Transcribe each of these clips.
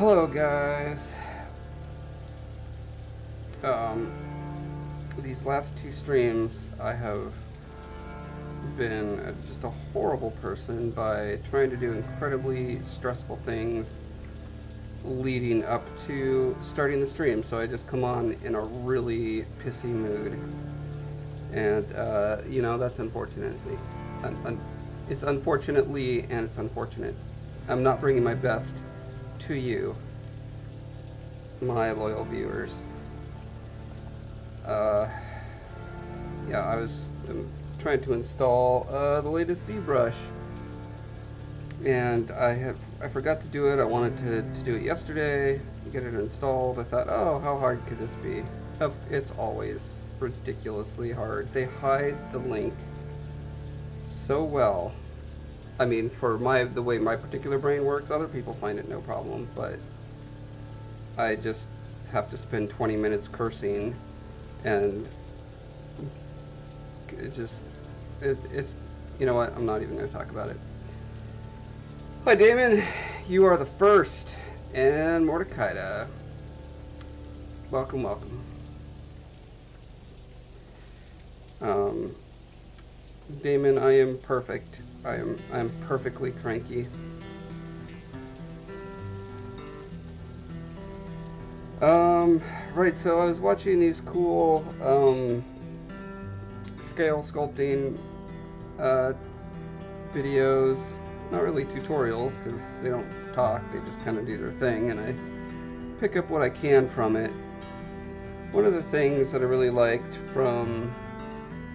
Hello guys. These last two streams I have been just a horrible person by trying to do incredibly stressful things leading up to starting the stream, so I just come on in a really pissy mood. And you know, that's unfortunately it's unfortunately and it's unfortunate. I'm not bringing my best to you, my loyal viewers. Yeah, I was trying to install the latest Zbrush, and I forgot to do it. I wanted to do it yesterday, get it installed. I thought, oh, how hard could this be? It's always ridiculously hard. They hide the link so well. I mean, for the way my particular brain works, other people find it no problem, but I just have to spend 20 minutes cursing, and it's, you know what, I'm not even going to talk about it. Hi Damon, you are the first, and Mordecai. Welcome, welcome. Damon, I am perfect. I'm perfectly cranky. Right, so I was watching these cool scale sculpting videos, not really tutorials because they don't talk, they just kind of do their thing, and I pick up what I can from it. One of the things that I really liked from,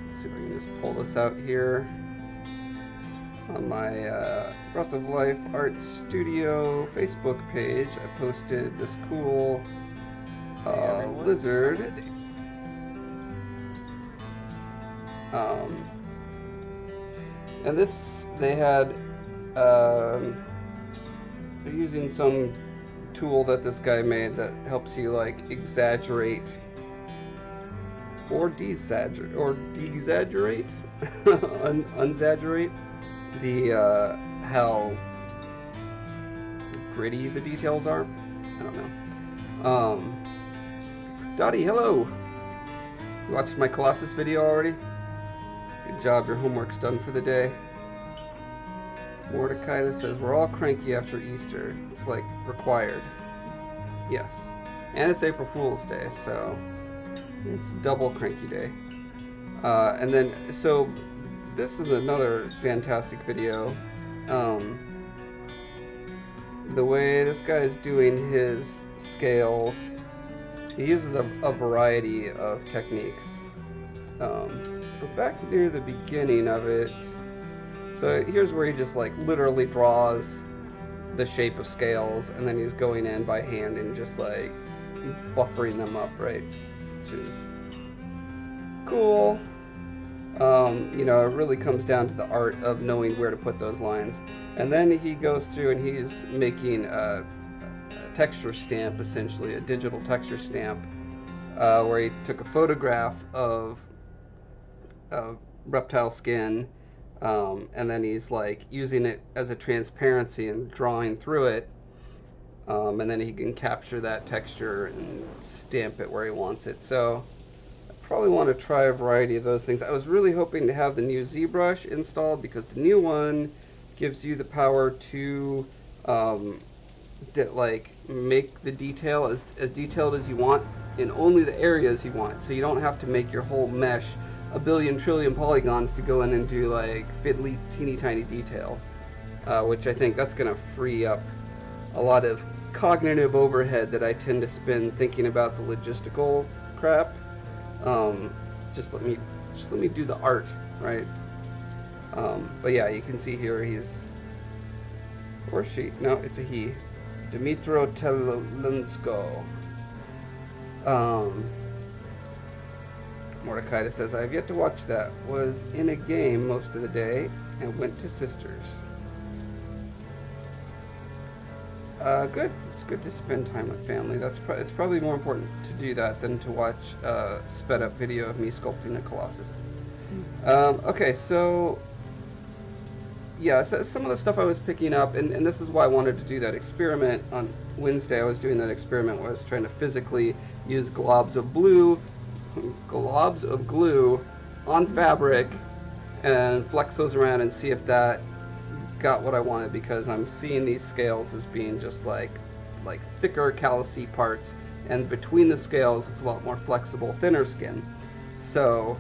let's see if I can just pull this out here, on my Breath of Life Art Studio Facebook page, I posted this cool lizard. And this, they had, they're using some tool that this guy made that helps you like exaggerate or de-exaggerate, unexaggerate the how gritty the details are. I don't know. Dottie, hello. You watched my Colossus video already? Good job, your homework's done for the day. Mordecai says we're all cranky after Easter. It's like required. Yes, and it's April Fool's Day, so it's double cranky day. And then so this is another fantastic video. The way this guy is doing his scales, he uses a variety of techniques. But back near the beginning of it, so here's where he just like literally draws the shape of scales, and then he's going in by hand and just like buffering them up, right? Which is cool. You know, it really comes down to the art of knowing where to put those lines. And then he goes through and he's making a texture stamp, essentially, a digital texture stamp, where he took a photograph of reptile skin, and then he's like using it as a transparency and drawing through it, and then he can capture that texture and stamp it where he wants it. So probably want to try a variety of those things. I was really hoping to have the new Zbrush installed because the new one gives you the power to like make the detail as detailed as you want in only the areas you want. So you don't have to make your whole mesh a billion trillion polygons to go in and do like fiddly teeny tiny detail, which I think that's going to free up a lot of cognitive overhead that I tend to spend thinking about the logistical crap. Just let me do the art, right? But yeah, you can see here he's, or she, no, it's a he, Dmitro Telensko. Mordecai says, I have yet to watch that. Was in a game most of the day and went to Sisters. Good. It's good to spend time with family. It's probably more important to do that than to watch a sped up video of me sculpting a Colossus. Okay, so yeah, so some of the stuff I was picking up, and this is why I wanted to do that experiment on Wednesday. I was doing that experiment where I was trying to physically use globs of glue on fabric and flex those around and see if that got what I wanted, because I'm seeing these scales as being just like thicker callousy parts, and between the scales it's a lot more flexible, thinner skin. So,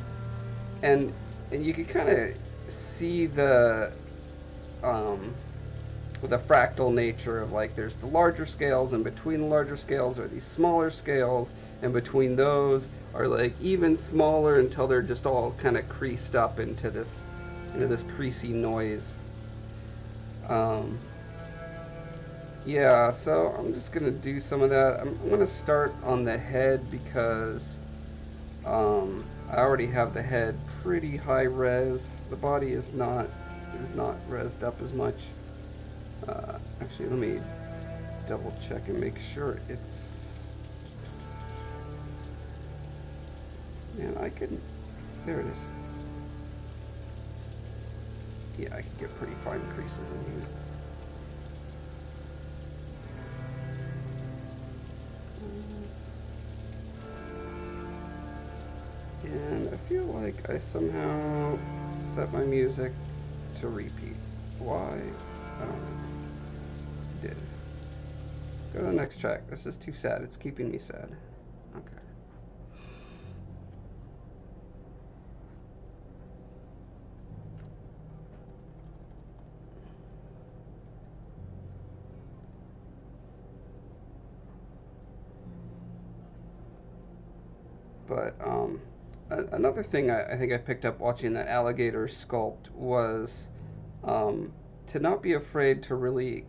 and and you can kind of see um, the fractal nature of, like, there's the larger scales, and between the larger scales are these smaller scales, and between those are like even smaller until they're just all kind of creased up into this creasy noise. Um, yeah, so I'm just gonna do some of that. I'm gonna start on the head because I already have the head pretty high res. The body is not resed up as much. Actually, let me double check and make sure it's. Man, I can. There it is. Yeah, I can get pretty fine creases in here. And I feel like I somehow set my music to repeat. Why? I don't know. I did. Go to the next track. This is too sad. It's keeping me sad. Okay. But another thing I think I picked up watching that alligator sculpt was um, to not be afraid to really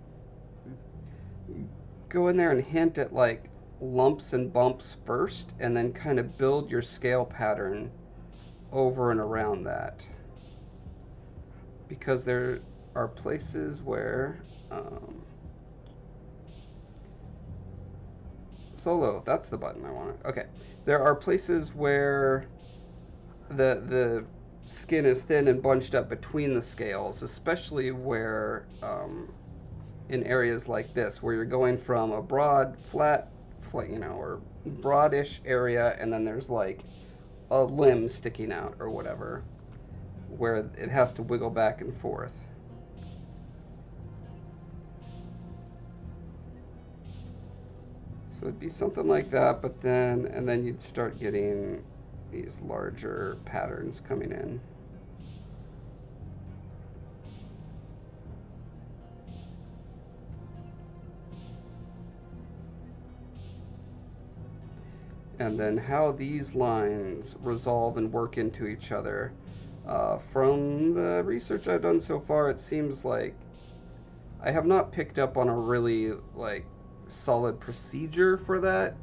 go in there and hint at like lumps and bumps first, and then kind of build your scale pattern over and around that. Because there are places where solo, that's the button I wanted. Okay. There are places where the skin is thin and bunched up between the scales, especially where in areas like this, where you're going from a broad, flat, or broadish area, and then there's like a limb sticking out or whatever, where it has to wiggle back and forth. So it'd be something like that, but then you'd start getting these larger patterns coming in. And then how these lines resolve and work into each other. From the research I've done so far, it seems like I have not picked up on a really like solid procedure for that.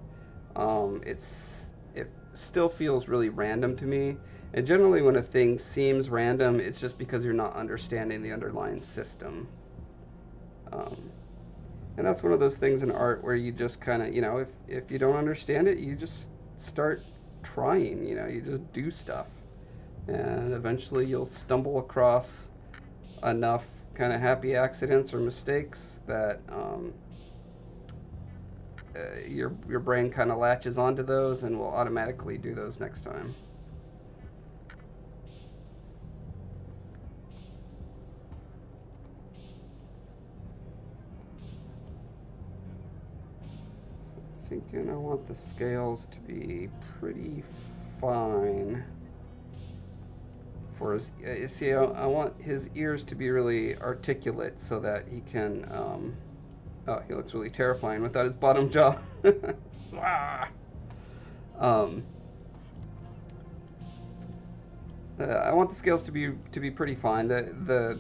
It still feels really random to me. And generally, when a thing seems random, it's just because you're not understanding the underlying system. Um, and that's one of those things in art where you just kind of, if you don't understand it, you just start trying. You just do stuff, and eventually you'll stumble across enough kind of happy accidents or mistakes that your brain kind of latches onto those and will automatically do those next time. So I'm thinking I want the scales to be pretty fine. For his, see, I want his ears to be really articulate so that he can. Oh, he looks really terrifying without his bottom jaw. um, I want the scales to be pretty fine. The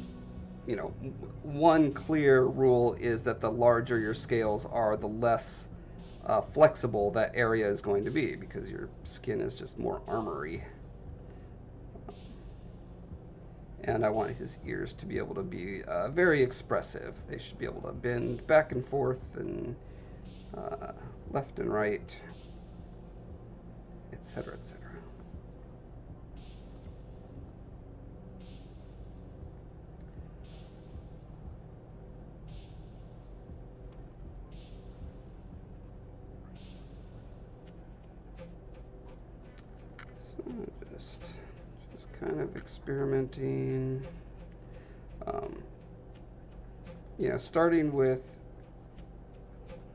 one clear rule is that the larger your scales are, the less flexible that area is going to be, because your skin is just more armory. And I want his ears to be able to be very expressive. They should be able to bend back and forth and left and right, etc., etc. of experimenting. You know, starting with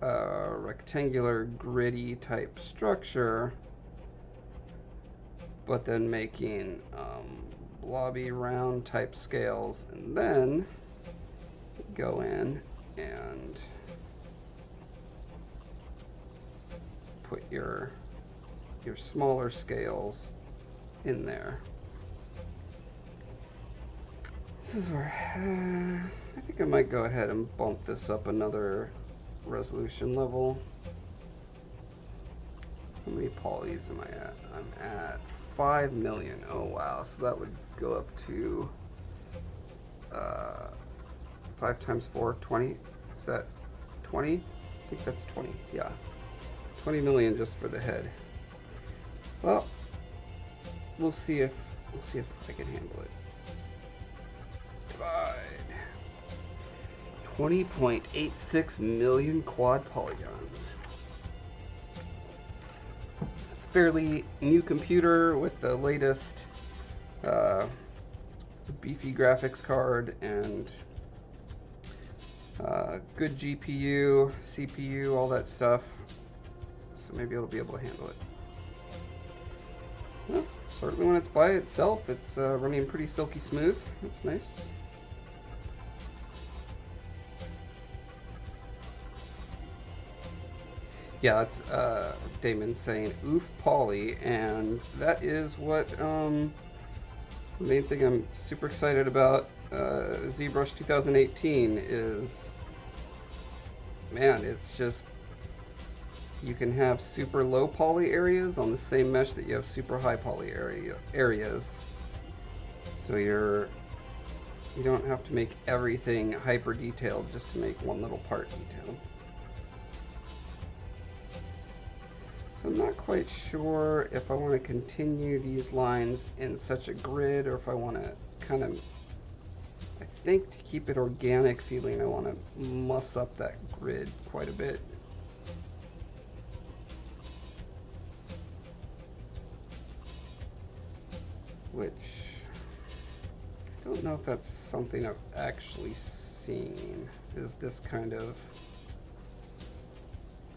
a rectangular, gritty type structure, but then making blobby, round type scales, and then go in and put your smaller scales in there. This is where I think I might go ahead and bump this up another resolution level. How many polys am I at? I'm at 5 million. Oh wow, so that would go up to 5 times 4, 20. Is that 20? I think that's 20, yeah. 20 million just for the head. Well, we'll see if I can handle it. Divide. 20.86 million quad polygons. It's a fairly new computer with the latest beefy graphics card and good GPU, CPU, all that stuff. So maybe it'll be able to handle it. Well, certainly when it's by itself, it's running pretty silky smooth. That's nice. Yeah, that's Damon saying oof poly, and that is what the main thing I'm super excited about Zbrush 2018 is, man, it's just, you can have super low poly areas on the same mesh that you have super high poly areas. So you don't have to make everything hyper detailed just to make one little part detailed. So I'm not quite sure if I want to continue these lines in such a grid or if I want to kind of, I think to keep it organic feeling, I want to muss up that grid quite a bit. Which, I don't know if that's something I've actually seen, is this kind of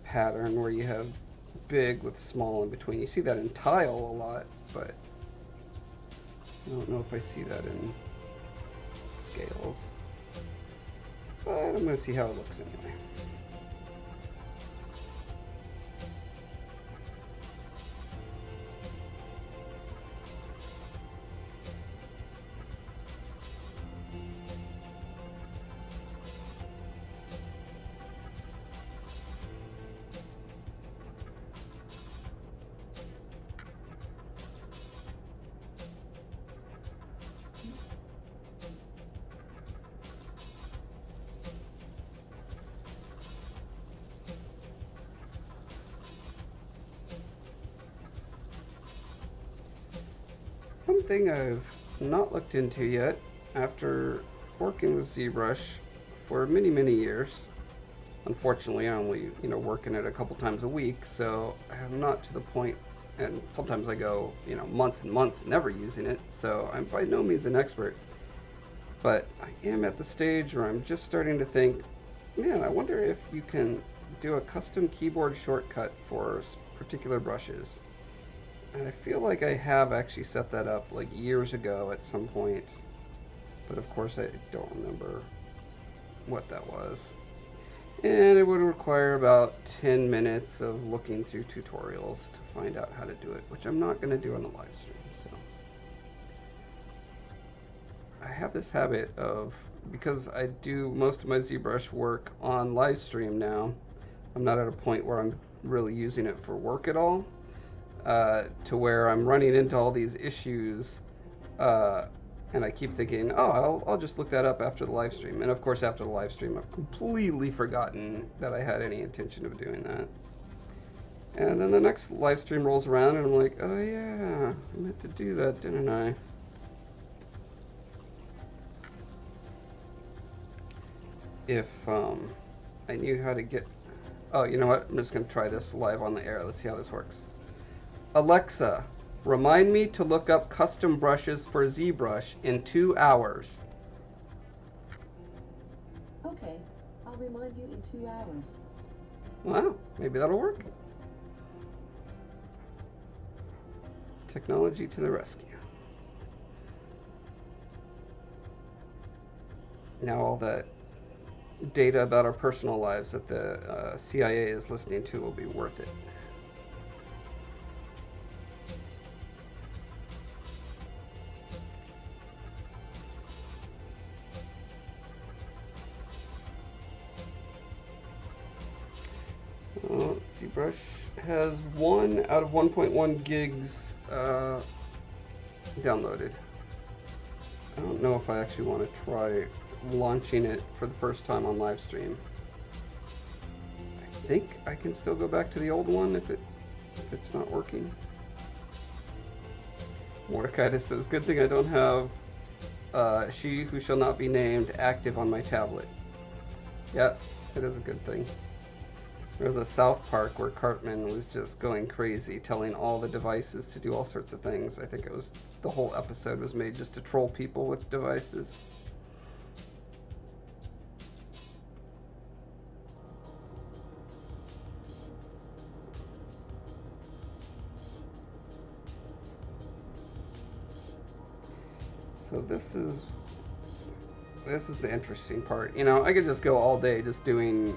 pattern where you have big with small in between. You see that in tile a lot, but I don't know if I see that in scales. But I'm going to see how it looks anyway. One thing I've not looked into yet, after working with Zbrush for many, many years, unfortunately I only, work in it a couple times a week, so I'm not to the point, and sometimes I go, months and months never using it, so I'm by no means an expert. But I am at the stage where I'm just starting to think, man, I wonder if you can do a custom keyboard shortcut for particular brushes. And I feel like I have actually set that up like years ago at some point, but of course I don't remember what that was. And it would require about 10 minutes of looking through tutorials to find out how to do it, which I'm not going to do on the live stream. So I have this habit of, because I do most of my ZBrush work on live stream now, I'm not at a point where I'm really using it for work at all. To where I'm running into all these issues, and I keep thinking, oh, I'll just look that up after the live stream. And of course, after the live stream, I've completely forgotten that I had any intention of doing that. And then the next live stream rolls around, and I'm like, oh yeah, I meant to do that, didn't I? If I knew how to get... Oh, you know what? I'm just going to try this live on the air. Let's see how this works. Alexa, Remind me to look up custom brushes for Zbrush in 2 hours. Okay, I'll remind you in 2 hours. Wow, maybe that'll work. Technology to the rescue. Now all that data about our personal lives that the CIA is listening to will be worth it. Zbrush has 1 out of 1.1 gigs downloaded. I don't know if I actually want to try launching it for the first time on live stream. I think I can still go back to the old one if it's not working. Mordecai just says, good thing I don't have She Who Shall Not Be Named active on my tablet. Yes, it is a good thing. There was a South Park where Cartman was just going crazy, telling all the devices to do all sorts of things. I think it was the whole episode was made just to troll people with devices. So this is the interesting part. You know, I could just go all day just doing,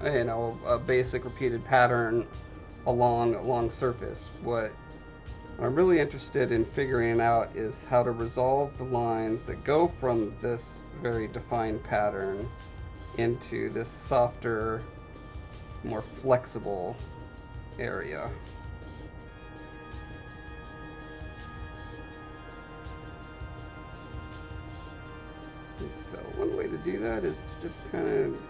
you know, a basic repeated pattern along a long surface. What I'm really interested in figuring out is how to resolve the lines that go from this very defined pattern into this softer, more flexible area. And so one way to do that is to just kind of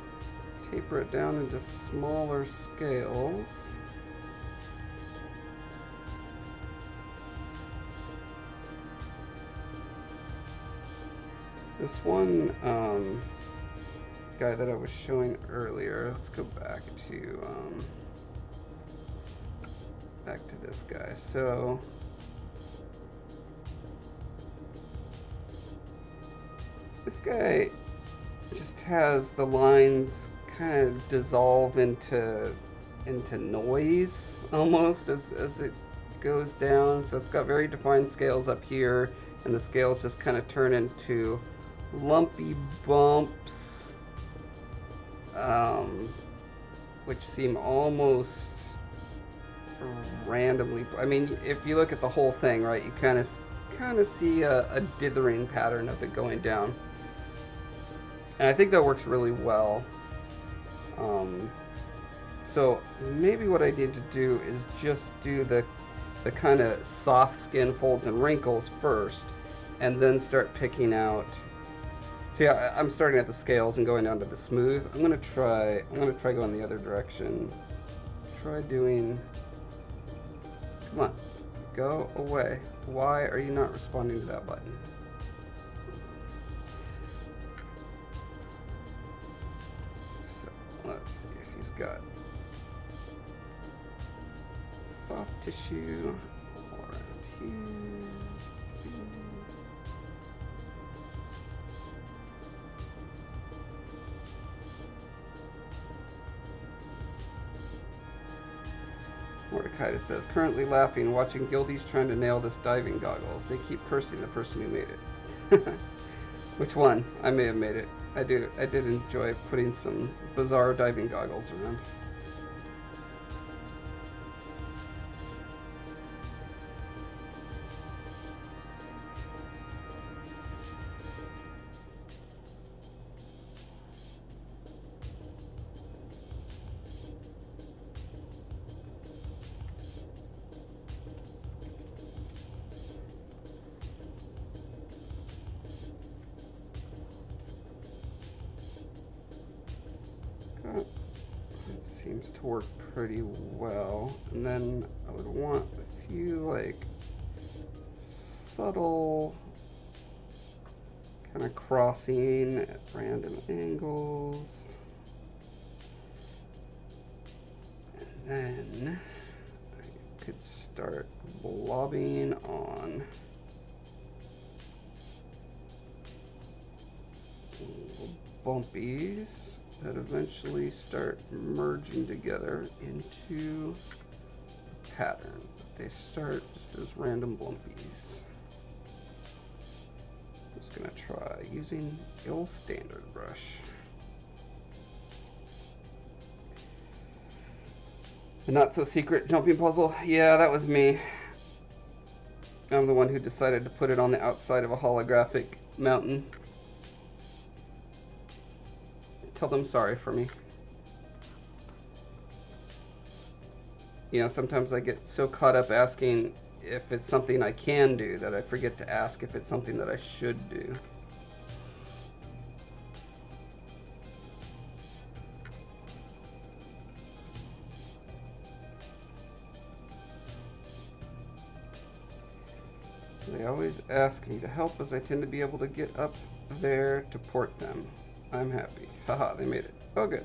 taper it down into smaller scales. This one guy that I was showing earlier, let's go back to this guy. So this guy just has the lines kind of dissolve into noise almost as it goes down. So it's got very defined scales up here, and the scales just kind of turn into lumpy bumps, which seem almost randomly. I mean, if you look at the whole thing, right, you kind of see a dithering pattern of it going down, and I think that works really well. So maybe what I need to do is just do the kind of soft skin folds and wrinkles first, and then start picking out. See, I'm starting at the scales and going down to the smooth. I'm gonna try going the other direction. Try doing. Come on, go away. Why are you not responding to that button? So let's see if he's got soft tissue around here. Mordecai says, currently laughing watching guildies trying to nail this diving goggles. They keep cursing the person who made it. Which one? I may have made it. I did enjoy putting some bizarre diving goggles around. It seems to work pretty well. And then I would want a few like subtle kind of crossing at random angles. And then I could start blobbing on bumpies that eventually start merging together into a pattern. They start just as random bumpies. I'm just gonna try using the old standard brush. The not so secret jumping puzzle. Yeah, that was me. I'm the one who decided to put it on the outside of a holographic mountain. Tell them sorry for me. You know, sometimes I get so caught up asking if it's something I can do that I forget to ask if it's something that I should do. They always ask me to help as I tend to be able to get up there to port them. I'm happy. Haha, they made it. Oh, good.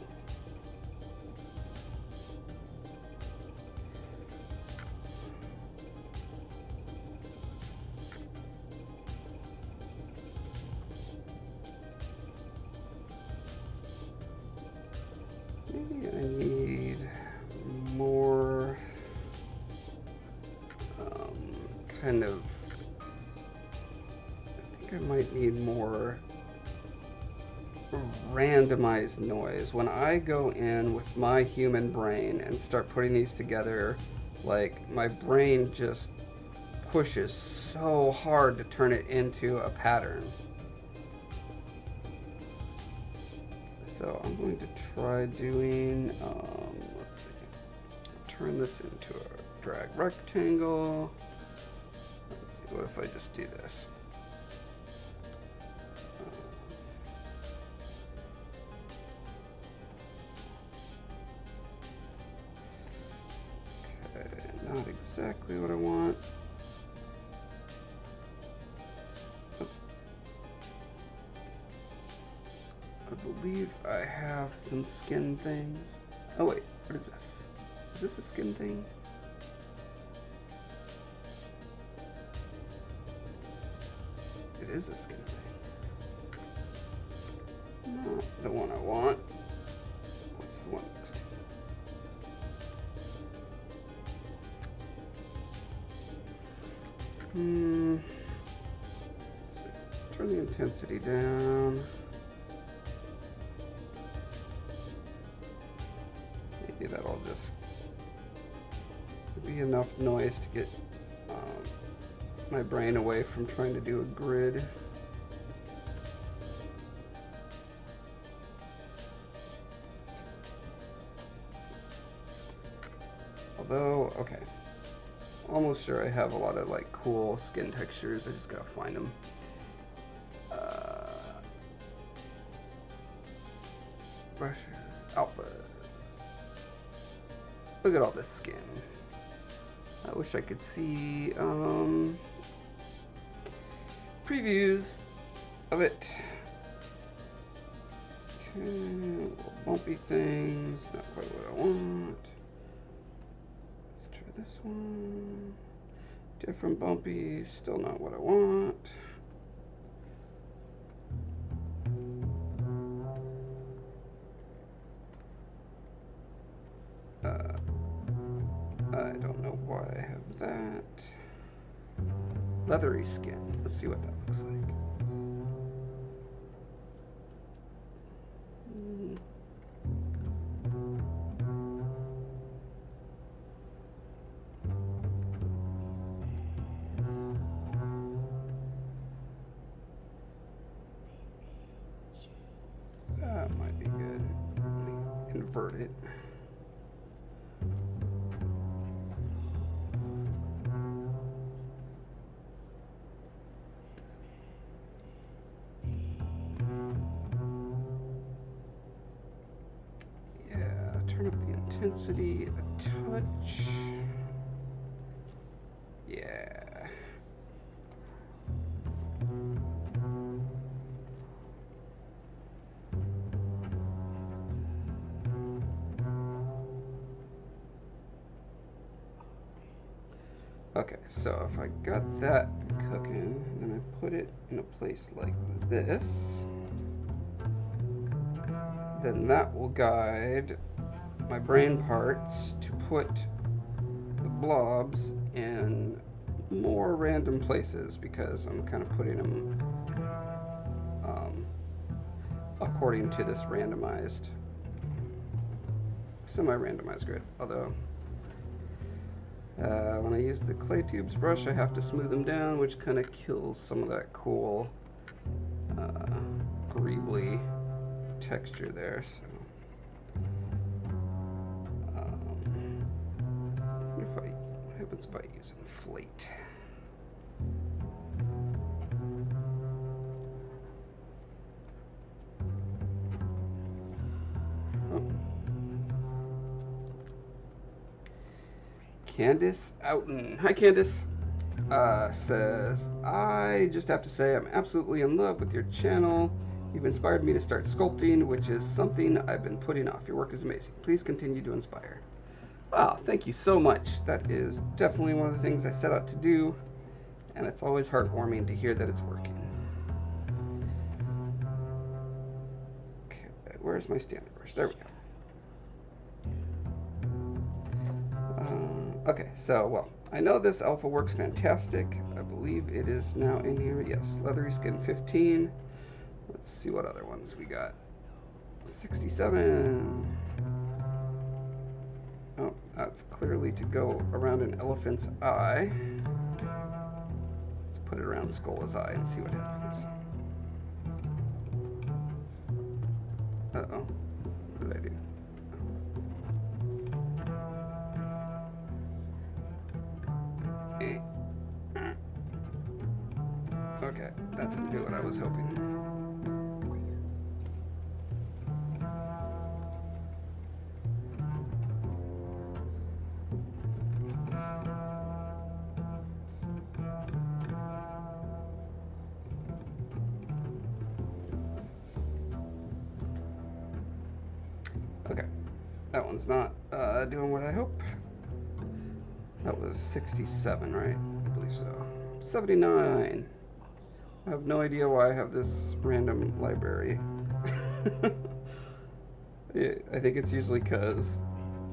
Maybe I need more kind of, I think I might need more randomized noise. When I go in with my human brain and start putting these together, like my brain just pushes so hard to turn it into a pattern. So I'm going to try doing, let's see, turn this into a drag rectangle. Let's see, what if I just do this? Not exactly what I want. I believe I have some skin things. Oh wait, what is this? Is this a skin thing? It is a skin thing. Not the one I want. What's the one next to it? Let's see. Let's turn the intensity down. Maybe that'll just be enough noise to get my brain away from trying to do a grid. Although, okay. Almost sure I have a lot of like cool skin textures. I just gotta find them. Brushes, outputs. Look at all this skin. I wish I could see previews of it. Okay, little bumpy things. Not quite what I want. This one, different bumpies, still not what I want. I don't know why I have that. Leathery skin, let's see what that looks like. That might be good. Let me invert it. Yeah, turn up the intensity a touch. Yeah. Okay, so if I got that cooking, and then I put it in a place like this, then that will guide my brain parts to put the blobs in more random places because I'm kind of putting them um, according to this randomized, semi-randomized grid. Although when I use the clay tubes brush, I have to smooth them down, which kind of kills some of that cool greebly texture there. So, what happens if I use inflate? Oh. Candace Outen. Hi, Candace. Says, I just have to say I'm absolutely in love with your channel. You've inspired me to start sculpting, which is something I've been putting off. Your work is amazing. Please continue to inspire. Wow, thank you so much. That is definitely one of the things I set out to do, and it's always heartwarming to hear that it's working. Okay, where's my standard brush? There we go. Okay, so, well, I know this alpha works fantastic. I believe it is now in here. Yes, leathery skin 15. Let's see what other ones we got. 67. Oh, that's clearly to go around an elephant's eye. Let's put it around Scolla's eye and see what happens. Uh-oh. What did I do? Okay, that didn't do what I was hoping. Okay, that one's not doing what I hope. That was 67, right? I believe so. 79. I have no idea why I have this random library. I think it's usually because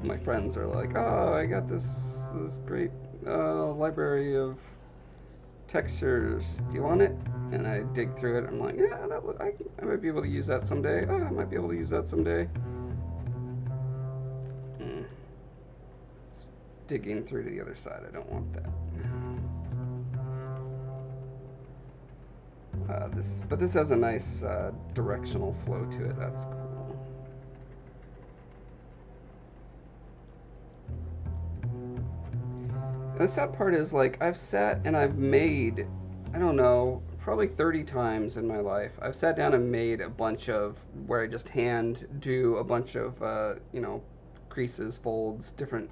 my friends are like, oh, I got this great library of textures. Do you want it? And I dig through it. I'm like, yeah, I might be able to use that someday. Oh, I might be able to use that someday. It's digging through to the other side. I don't want that. But this has a nice directional flow to it. That's cool. And the sad part is, like, I've sat and I've made, I don't know, probably 30 times in my life. I've sat down and made a bunch of where I just hand do a bunch of, you know, creases, folds, different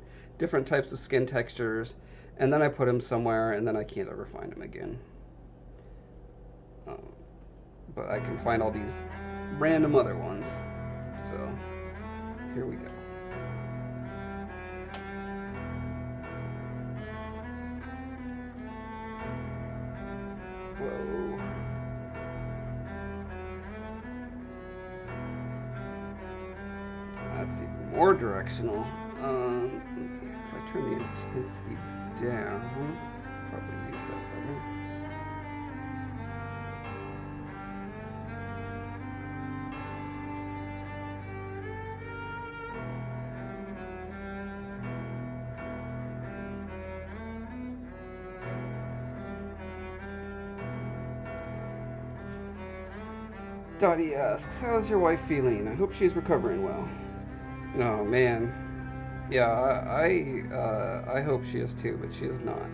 types of skin textures, and then I put them somewhere, and then I can't ever find them again. But I can find all these random other ones. So, here we go. Whoa. That's even more directional. If I turn the intensity down, probably use that better. Dottie asks, how's your wife feeling? I hope she's recovering well. Oh, man. Yeah, I hope she is too, but she is not.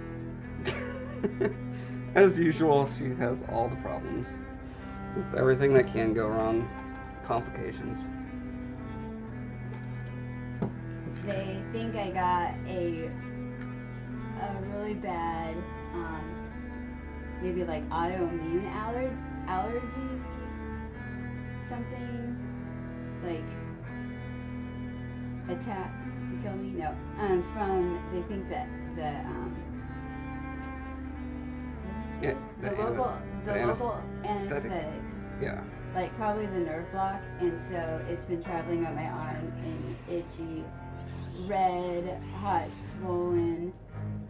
As usual, she has all the problems. Just everything that can go wrong. Complications. They think I got a really bad, maybe like autoimmune allergy. Something like attack to kill me. No, they think that the Yeah, the local anesthetic. anesthetics, Yeah. like probably the nerve block, and so it's been traveling up my arm in itchy, red, hot, swollen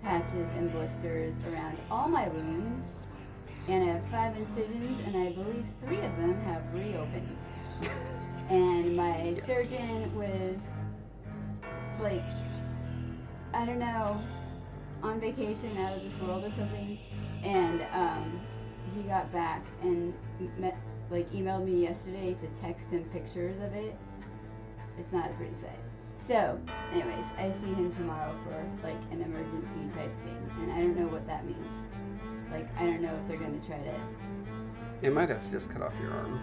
patches and blisters around all my wounds. And I have 5 incisions, and I believe 3 of them have reopened. And my Yes. surgeon was like, I don't know, on vacation out of this world or something, and he got back and emailed me yesterday to text him pictures of it. It's not a pretty sight. So, anyways, I see him tomorrow for like an emergency type thing, and I don't know what that means. Like, I don't know if they're gonna try to. They might have to just cut off your arm.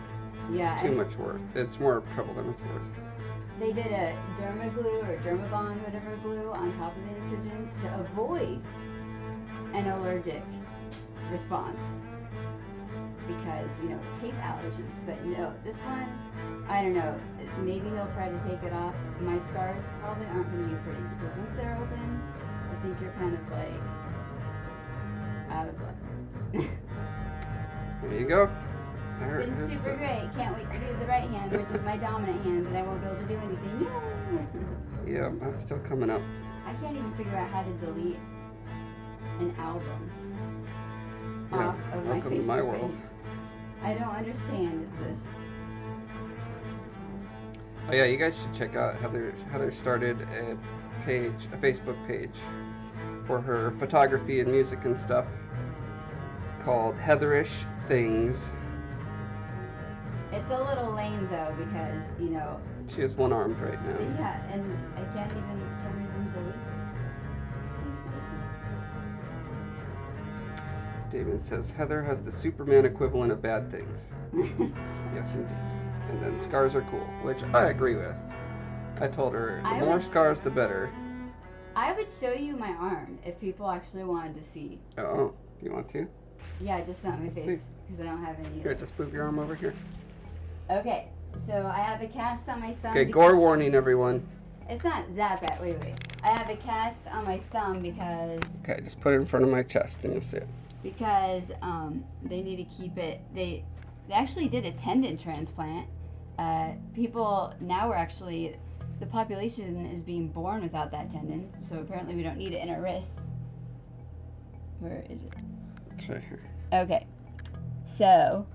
Yeah. It's too much worth. It's more trouble than it's worth. They did a dermaglue or dermabond, whatever glue, on top of the incisions to avoid an allergic response. Because, tape allergies. But no, this one, I don't know. Maybe he'll try to take it off. My scars probably aren't going to be pretty. Because once they're open, I think you're kind of like out of luck. There you go. It's been super great. Can't wait to do the right hand, which is my dominant hand, but I won't be able to do anything. Yay! Yeah, that's still coming up. I can't even figure out how to delete an album off of my welcome to Facebook my world. page. I don't understand this. Oh yeah, you guys should check out Heather. Heather started a Facebook page for her photography and music and stuff called Heatherish Things. It's a little lame though because, She has one armed right now. yeah, and I can't even for some reason delete this. David says Heather has the Superman equivalent of bad things. Yes, indeed. And then scars are cool, which I agree with. I told her the more scars, the better. I would show you my arm if people actually wanted to see. Oh, do you want to? Yeah, just not my Let's face see. because I don't have any. Here, just move your arm over here. Okay, so I have a cast on my thumb. Okay, gore warning, everyone. It's not that bad. Wait. I have a cast on my thumb because Okay, just put it in front of my chest and you'll see it. they need to keep it. They actually did a tendon transplant. People now the population is being born without that tendon, so apparently we don't need it in our wrist. Where is it? It's right here. Okay, so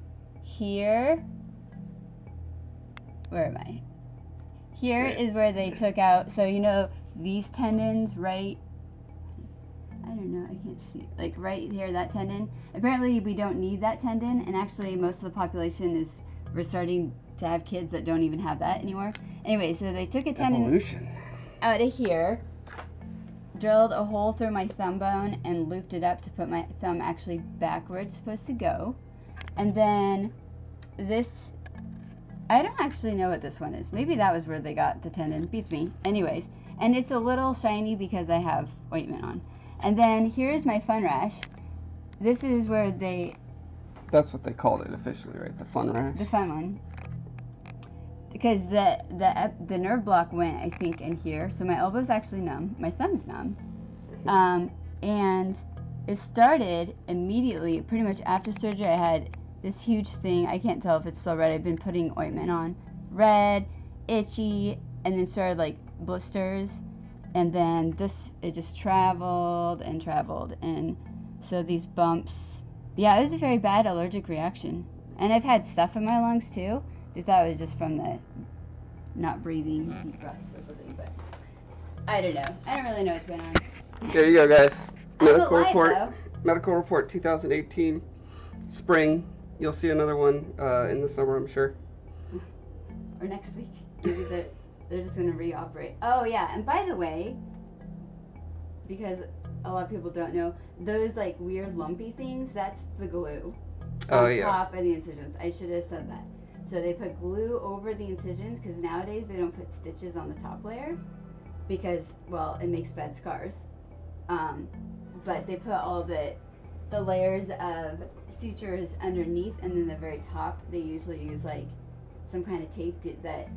here, where am I? Here is where they took out, so these tendons, right? I don't know, I can't see. Like right here, that tendon. Apparently we don't need that tendon, and actually most of the population we're starting to have kids that don't even have that anymore. Anyway, so they took a tendon Evolution. out of here, drilled a hole through my thumb bone, and looped it up to put my thumb actually back where it's supposed to go. And then this, I don't actually know what this one is. Maybe that was where they got the tendon. Beats me. Anyways, and it's a little shiny because I have ointment on. And then here's my fun rash. This is where That's what they called it officially, right? The fun rash? the fun one. Because the nerve block went, I think, in here. So my elbow's actually numb. My thumb's numb. And it started immediately, pretty much after surgery. I had this huge thing. I can't tell if it's still red. I've been putting ointment on. Red, itchy, and then started like blisters. And then it just traveled. And so these bumps. Yeah, it was a very bad allergic reaction. And I've had stuff in my lungs too. They thought it was just from the not breathing deep breaths or something, but I don't know. I don't really know what's going on. There you go, guys. Medical alive, report. though. Medical report 2018. Spring. You'll see another one in the summer, I'm sure. Or next week. Maybe they're just going to reoperate. Oh, yeah. And by the way, because a lot of people don't know, those like weird lumpy things, that's the glue on top of the incisions. I should have said that. So they put glue over the incisions because nowadays they don't put stitches on the top layer because, well, it makes bad scars. But they put all the layers of sutures underneath, and then the very top they usually use like some kind of tape that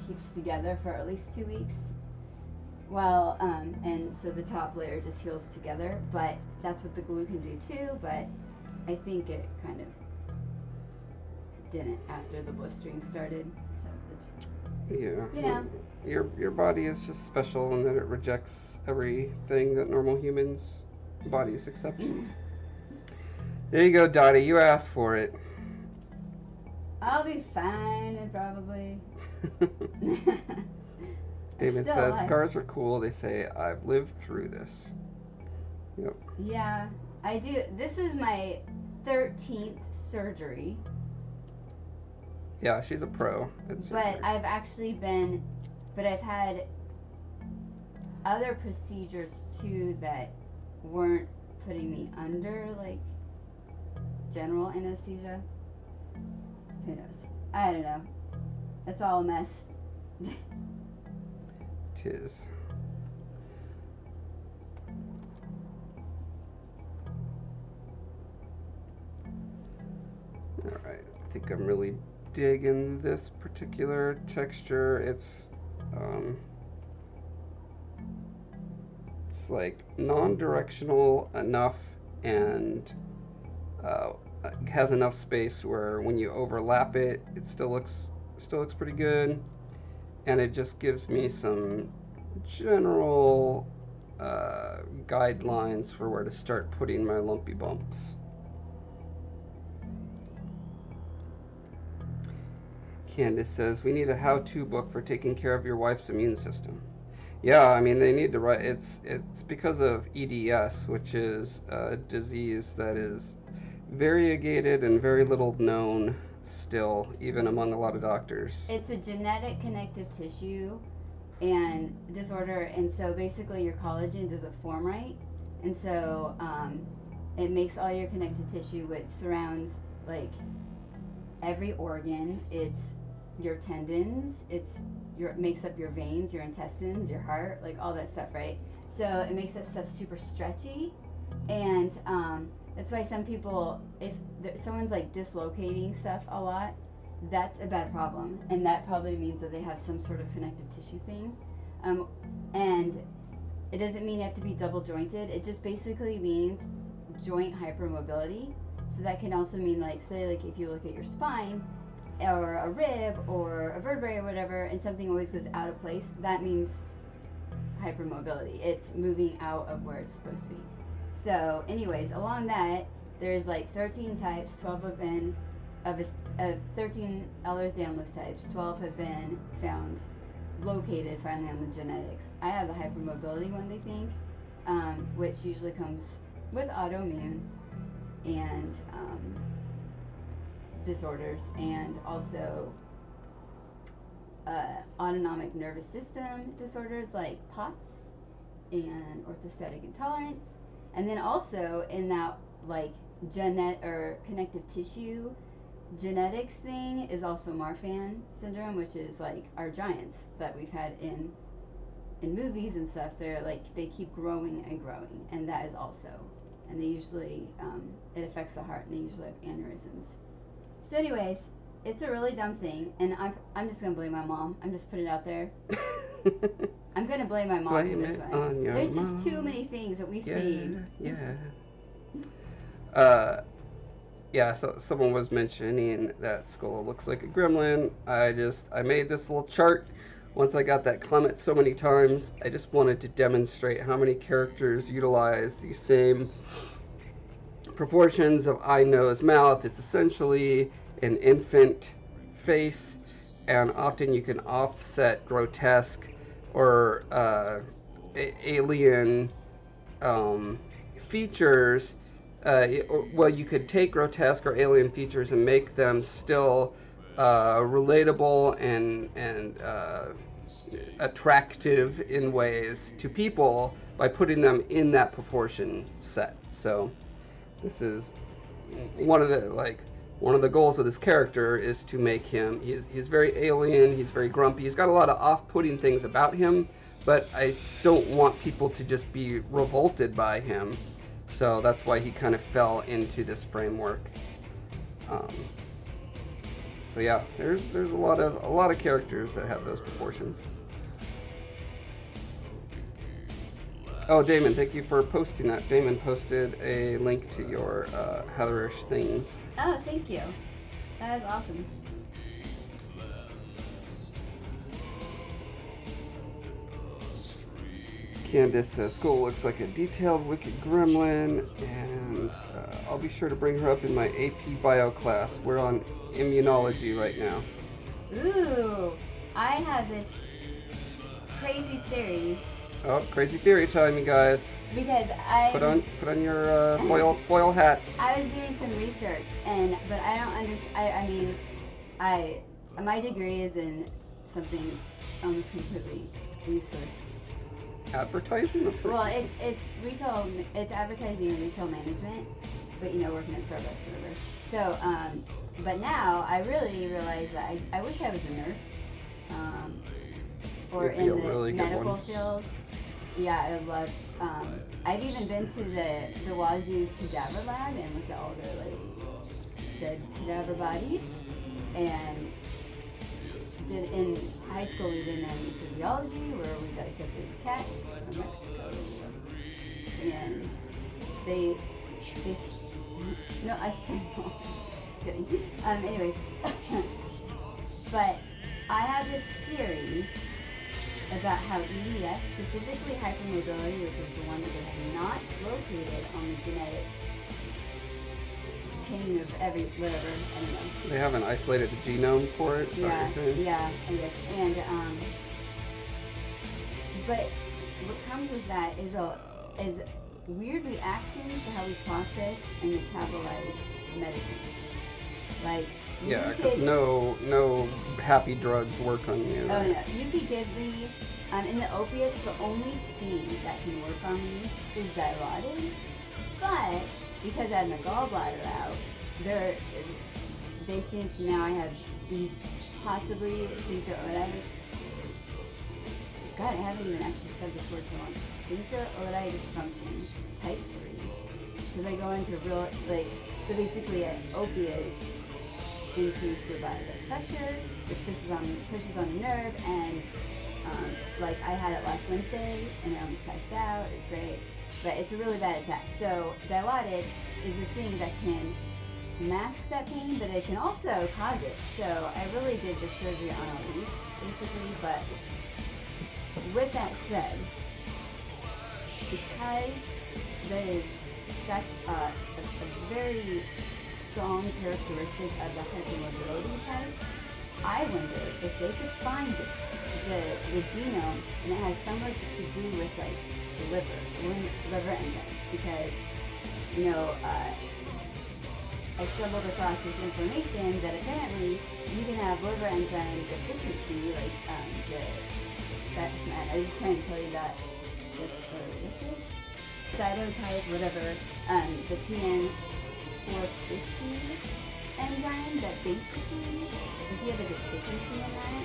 keeps together for at least 2 weeks. Well, and so the top layer just heals together, but that's what the glue can do too. But I think it kind of didn't after the blistering started. So it's, Yeah. you know. Your body is just special in that it rejects everything that normal humans' bodies accept. There you go, Dottie. You asked for it. I'll be fine, probably. David still says alive. scars are cool. They say I've lived through this. Yep. Yeah, I do. This was my 13th surgery. Yeah, she's a pro at surgeries. But I've had other procedures too that weren't putting me under like general anesthesia. Who knows? I don't know. It's all a mess. Tis. Alright, I think I'm really digging this particular texture. It's like non-directional enough and has enough space where when you overlap it, it still looks pretty good, and it just gives me some general guidelines for where to start putting my lumpy bumps. Candace says we need a how-to book for taking care of your wife's immune system. Yeah, I mean they need to write. It's because of EDS, which is a disease that is variegated and very little known still, even among a lot of doctors. It's a genetic connective tissue and disorder, and so basically your collagen doesn't form right, and so it makes all your connective tissue, which surrounds like every organ. It's your tendons, it makes up your veins, your intestines, your heart, like all that stuff, right? So it makes that stuff super stretchy, and that's why some people, if someone's like dislocating stuff a lot, that's a bad problem, and that probably means that they have some sort of connective tissue thing. And it doesn't mean you have to be double jointed. It just basically means joint hypermobility. So that can also mean, like, say, like if you look at your spine or a rib or a vertebrae or whatever, and something always goes out of place, that means hypermobility. It's moving out of where it's supposed to be. So anyways, along that, there's like 13 types. 12 have been 13 Ehlers-Danlos types. 12 have been found located finally on the genetics. I have the hypermobility one, they think, which usually comes with autoimmune and disorders, and also autonomic nervous system disorders like POTS and orthostatic intolerance. And then also in that like connective tissue genetics thing is also Marfan syndrome, which is like our giants that we've had in movies and stuff. They're like, they keep growing and growing, and that is also, and they usually it affects the heart, and they usually have aneurysms. So anyways, it's a really dumb thing, and I'm just gonna blame my mom. I'm just putting it out there. I'm gonna blame my mom for this one. There's just too many things that we've seen. Yeah, so someone was mentioning that Scolla looks like a gremlin. I made this little chart. Once I got that comment so many times, I just wanted to demonstrate how many characters utilize the same proportions of eye, nose, mouth. It's essentially an infant face, and often you can offset grotesque or alien features. Well, you could take grotesque or alien features and make them still relatable and attractive in ways to people by putting them in that proportion set. So this is one of the goals of this character is to make him, he's very alien, he's very grumpy, he's got a lot of off-putting things about him, but I don't want people to just be revolted by him. So that's why he kind of fell into this framework. So yeah, there's a lot of characters that have those proportions. Oh, Damon, thank you for posting that. Damon posted a link to your Heatherish things. Oh, thank you. That is awesome. Candace says, School looks like a detailed wicked gremlin, and I'll be sure to bring her up in my AP Bio class. We're on immunology right now. Ooh, I have this crazy theory Oh, crazy theory time, you guys. because Put on your foil hats. I was doing some research, but I don't understand. I mean, my degree is in something almost completely useless. Advertising? That's Well, what it's retail. It's advertising and retail management, but working at Starbucks or whatever. So, but now I really realize that I wish I was a nurse, or It'd be in a the really good medical one. field. Yeah, I would love. I've even been to the Wazoo's cadaver lab and looked at all their like dead cadaver bodies, and did in high school we did physiology where we dissected cats from Mexico, and they no, I spent just kidding. Anyways, but I have this theory about how EDS, specifically hypermobility, which is the one that is not located on the genetic chain of whatever, I don't know. They haven't isolated the genome for it, is that what you're saying? Yeah, I guess. And, but what comes with that is weird reactions to how we process and metabolize medicine. Like, Yeah, because no happy drugs work on you. Oh Right? no, you could give me, in the opiates, the only thing that can work on me is Dilaudid. But, because I had my gallbladder out, they think now I have possibly sphincter otitis. God, I haven't even actually said this word for long. Sphincter otitis dysfunction, type 3. Because I go into real, like, so basically an opiate increase your blood pressure, which pushes on the nerve, and like I had it last Wednesday and I almost passed out. It was great, but it's a really bad attack. So Dilaudid is a thing that can mask that pain, but it can also cause it. So I really did the surgery on a week, basically. But with that said, because that is such a very strong characteristic of the hypermobility type, I wonder if they could find the genome and it has somewhat to do with like the liver enzymes, because I stumbled across this information that apparently you can have liver enzyme deficiency, like I was just trying to tell you that yesterday, cytotype, whatever, the PN 450 enzyme, that basically, if you have a deficiency in that,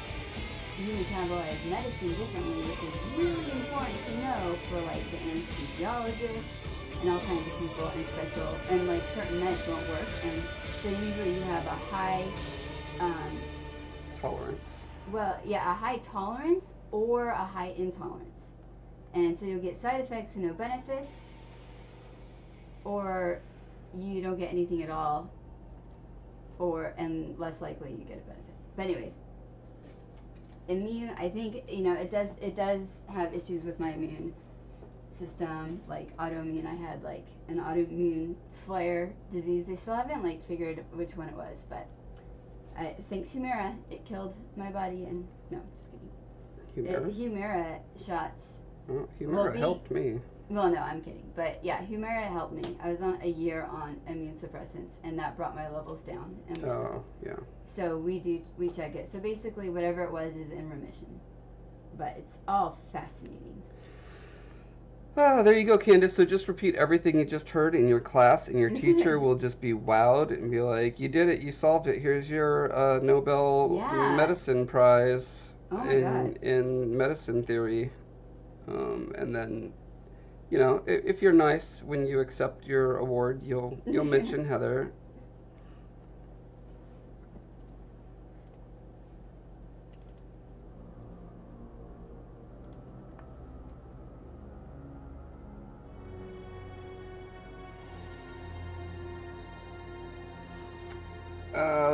you metabolize medicine differently, which is really important to know for like the anesthesiologist and all kinds of people, and like certain meds won't work, and so usually you have a high Tolerance. well, yeah, a high tolerance or a high intolerance, and so you'll get side effects and no benefits, or you don't get anything at all, and less likely you get a benefit. But anyways, immune, I think it does have issues with my immune system, like autoimmune. I had like an autoimmune flare disease. They still haven't like figured which one it was, but thanks Humira, it killed my body. And no, just kidding. Humira shots. Oh, Humira helped me. Well, no, I'm kidding. But yeah, Humira helped me. I was on a year on immune suppressants, and that brought my levels down. And yeah. So we check it. So basically, whatever it was is in remission. But it's all fascinating. Ah, there you go, Candace. So just repeat everything you just heard in your class, and your teacher will just be wowed and be like, "You did it! You solved it! Here's your Nobel Medicine Prize in medicine theory." And then, if you're nice when you accept your award, you'll mention Heather.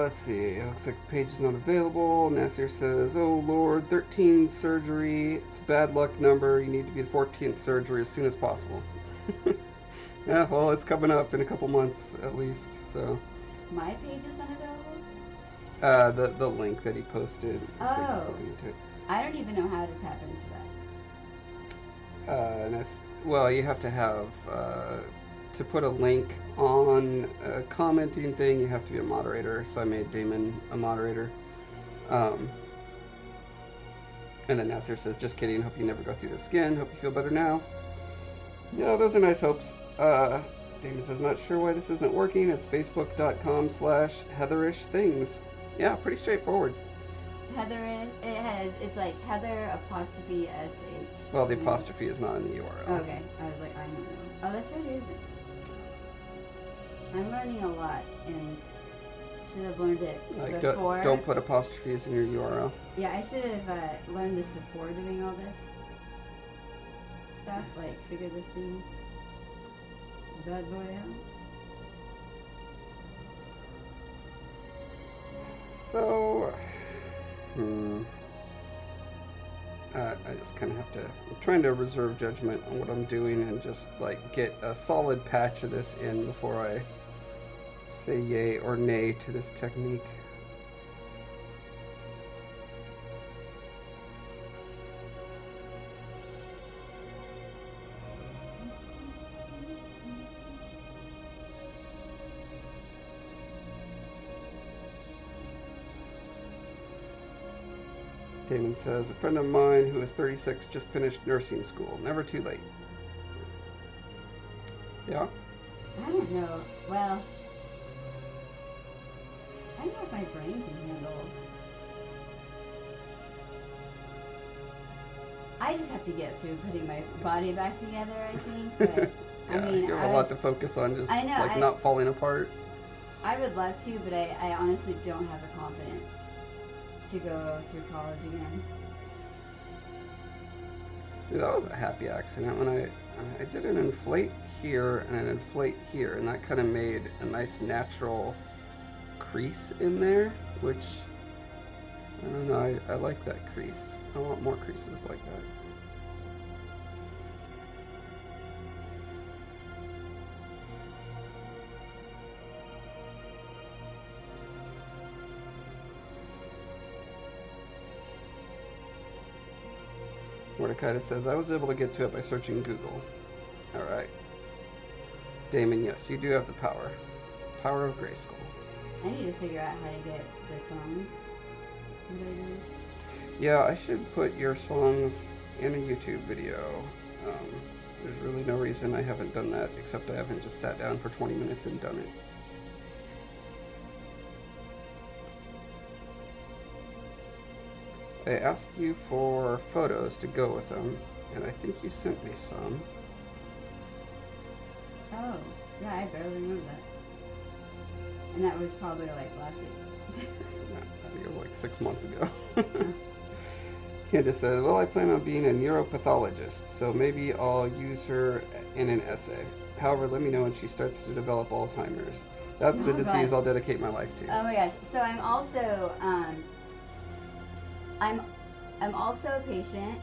Let's see. It looks like the page is not available. Nasir says, "Oh Lord, 13 surgery. It's a bad luck number. You need to be the 14th surgery as soon as possible." Yeah, well, it's coming up in a couple months at least. So. My page is unavailable? The link that he posted. Looks like he's looking into it. I don't even know how to tap into that. Well, you have to have to put a link on a commenting thing. You have to be a moderator. So I made Damon a moderator. And then Nasser says, "Just kidding. Hope you never go through the skin. Hope you feel better now." Yeah, those are nice hopes. Damon says, "Not sure why this isn't working. It's facebook.com/heatherish-things." Yeah, pretty straightforward. Heather, it's like Heather apostrophe SH. Well, the apostrophe is not in the URL. Okay, I was like, I don't know. Oh, that's right, it isn't. I'm learning a lot and should have learned it before. Don't put apostrophes in your URL. Yeah, I should have learned this before doing all this stuff, like figure this thing bad boy out. So, I just kind of have to, I'm trying to reserve judgment on what I'm doing and just like get a solid patch of this in before I say yay or nay to this technique. Damon says, "A friend of mine who is 36 just finished nursing school. Never too late." Yeah? I don't know. Well, I don't know if my brain can handle. I just have to get through putting my body back together, I think. But Yeah, I mean, you have a lot to focus on, just not falling apart. I would love to, but I honestly don't have the confidence to go through college again. Dude, that was a happy accident when I did an inflate here and an inflate here, and that kind of made a nice natural crease in there, which I don't know, I like that crease. I want more creases like that. Mordecai says, "I was able to get to it by searching Google." Alright. Damon, yes, you do have the power. Power of Grayskull. I need to figure out how to get the songs. Yeah, I should put your songs in a YouTube video. There's really no reason I haven't done that, except I haven't just sat down for 20 minutes and done it. I asked you for photos to go with them, and I think you sent me some. Oh, yeah, I barely remember that. And that was probably like last week. Yeah, I think it was like 6 months ago. Candace said, "Well, I plan on being a neuropathologist, so maybe I'll use her in an essay. However, let me know when she starts to develop Alzheimer's. That's the disease I'll dedicate my life to." Oh my gosh! So I'm also I'm also a patient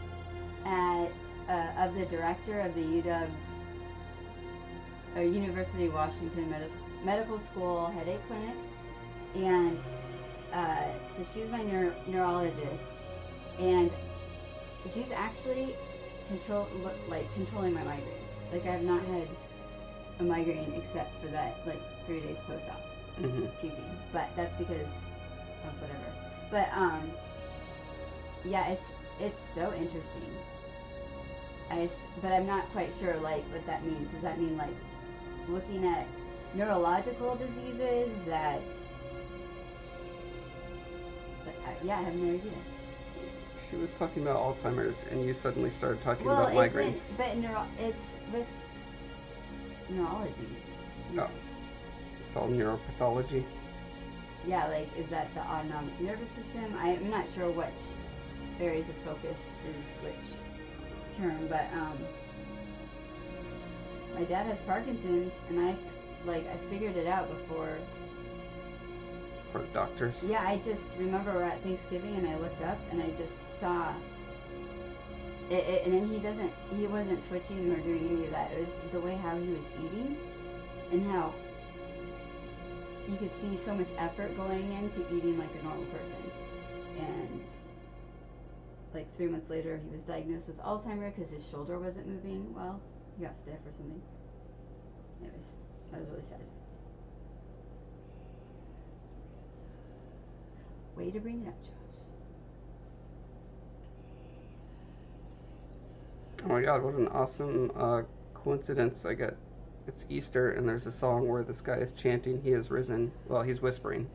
of the director of the UW's University of Washington Medical School Headache Clinic, and so she's my neurologist, and she's actually controlling my migraines. Like, I've not had a migraine except for that 3 days post-op puking, but that's because of whatever. But yeah, it's so interesting. But I'm not quite sure what that means. Does that mean looking at neurological diseases that? Yeah, I have no idea. She was talking about Alzheimer's, and you suddenly started talking about migraines. It's with neurology. Oh, it's all neuropathology. Yeah, is that the autonomic nervous system? I'm not sure which areas of focus is which term, but my dad has Parkinson's, and I figured it out before for the doctors. Yeah, I just remember we're at Thanksgiving and I looked up and I just saw it, and then he wasn't twitching or doing any of that. It was the way how he was eating and how you could see so much effort going into eating like a normal person. And like 3 months later, he was diagnosed with Alzheimer's because his shoulder wasn't moving well. He got stiff or something. Anyways, that was really sad. Way to bring it up, Josh. Oh my god, what an awesome coincidence. It's Easter and there's a song where this guy is chanting, "He is risen." Well, he's whispering.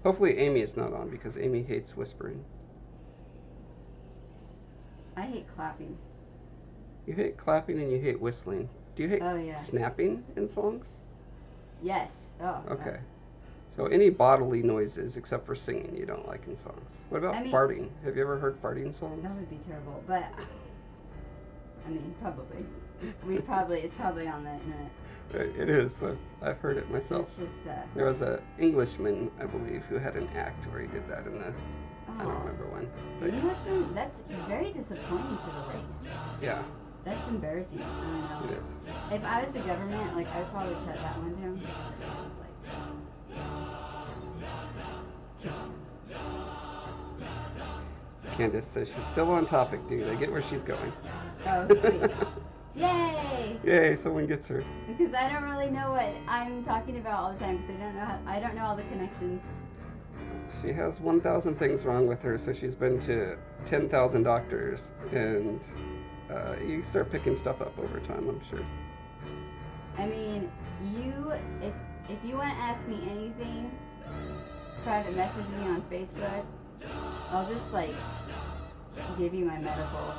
Hopefully Amy is not on because Amy hates whispering. I hate clapping. You hate clapping and you hate whistling. Do you hate Yeah. snapping in songs? Yes. Oh. Okay. So any bodily noises except for singing you don't like in songs. What about farting? Have you ever heard farting songs? That would be terrible, but I mean, probably. It's probably on the internet. It is. I've heard it myself. It's just, there was an Englishman, I believe, who had an act where he did that in the, I don't remember when. But Englishman? That's very disappointing to the race. Yeah. That's embarrassing. I don't know. It is. If I was the government, like, I'd probably shut that one down. Candace says she's still on topic, dude. I get where she's going. Oh, sweet. Yay! Yay, someone gets her. Because I don't really know what I'm talking about all the time because I don't know all the connections. She has 1,000 things wrong with her, so she's been to 10,000 doctors, and you start picking stuff up over time, I'm sure. I mean, if you want to ask me anything, private message me on Facebook. I'll just like give you my medical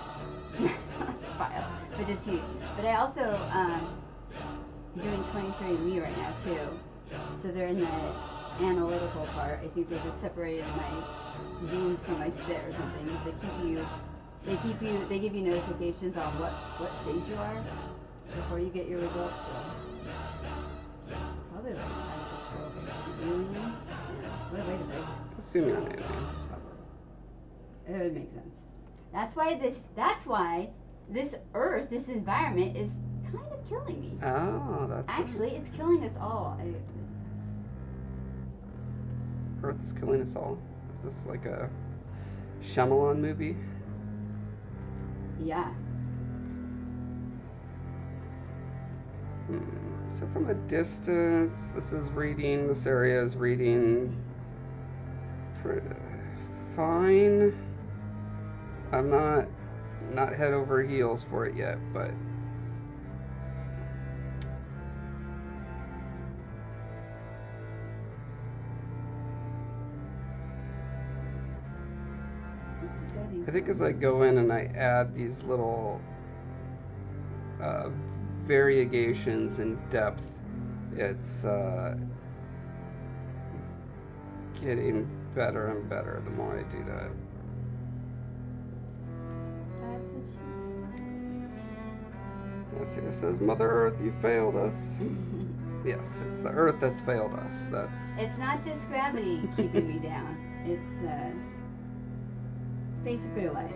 file, but it's huge. But I also doing 23andMe right now too. So they're in the analytical part. I think they just separated my genes from my spit or something. They give you notifications on what stage you are before you get your results. So probably like alien. Yeah. What a way to break. Assuming I'm alien. It would make sense. That's why this earth, this environment is kind of killing me. Oh, that's actually, it's killing us all. Earth is killing us all. Is this like a Shyamalan movie? Yeah. So from a distance, this area is reading fine. I'm not head over heels for it yet, but I think as I go in and I add these little variegations in depth, it's getting better and better the more I do that. That's what she Yes, it says, "Mother Earth, you failed us." Yes, it's the Earth that's failed us. It's not just gravity keeping me down. It's basically life.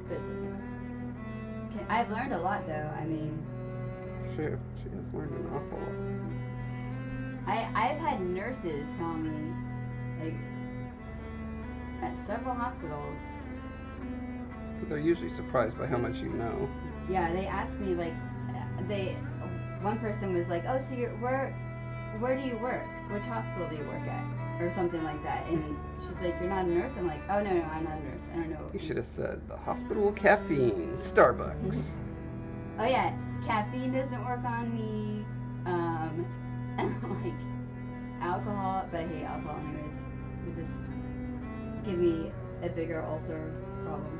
That's okay. I've learned a lot, though. I mean, it's true. She has learned an awful lot. I've had nurses tell me, like, at several hospitals. But they're usually surprised by how much you know. Yeah, they asked me, like, one person was like, "Oh, so where do you work? Which hospital do you work at?" Or something like that. And she's like, "You're not a nurse?" I'm like, "Oh, no, I'm not a nurse. I don't know." You should have said the hospital caffeine, Starbucks. Oh yeah, caffeine doesn't work on me. Like alcohol, but I hate alcohol anyways. It would just give me a bigger ulcer problem.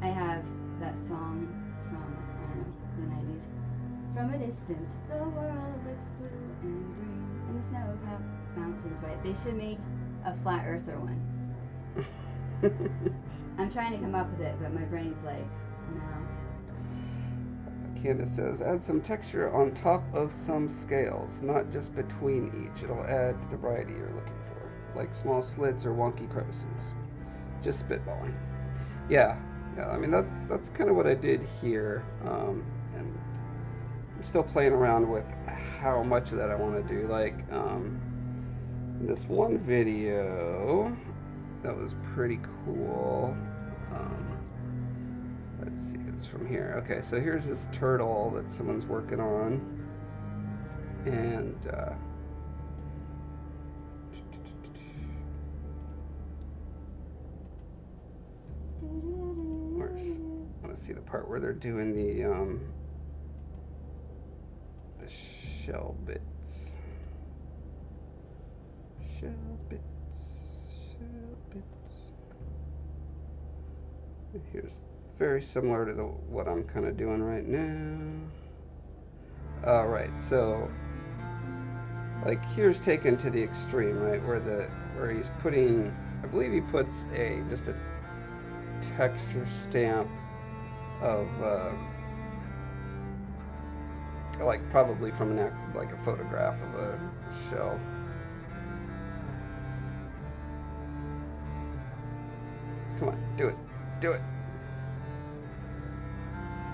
I have that song from, I don't know, the 90s. From a distance, the world looks blue and green, and the snow-capped mountains white. They should make a flat earther one. I'm trying to come up with it, but my brain's like, no. Candace says, add some texture on top of some scales, not just between each. It'll add the variety you're looking for, like small slits or wonky crevices. Just spitballing. Yeah, I mean, that's kind of what I did here, and I'm still playing around with how much of that I want to do. Like, this one video that was pretty cool. Let's see, it's from here. Okay, so here's this turtle that someone's working on, and I want to see the part where they're doing the shell bits. Here's very similar to what I'm kind of doing right now. Alright, so like here's taken to the extreme, right, where he's putting, I believe he puts just a texture stamp of like probably from like a photograph of a shell. Come on, do it. Do it.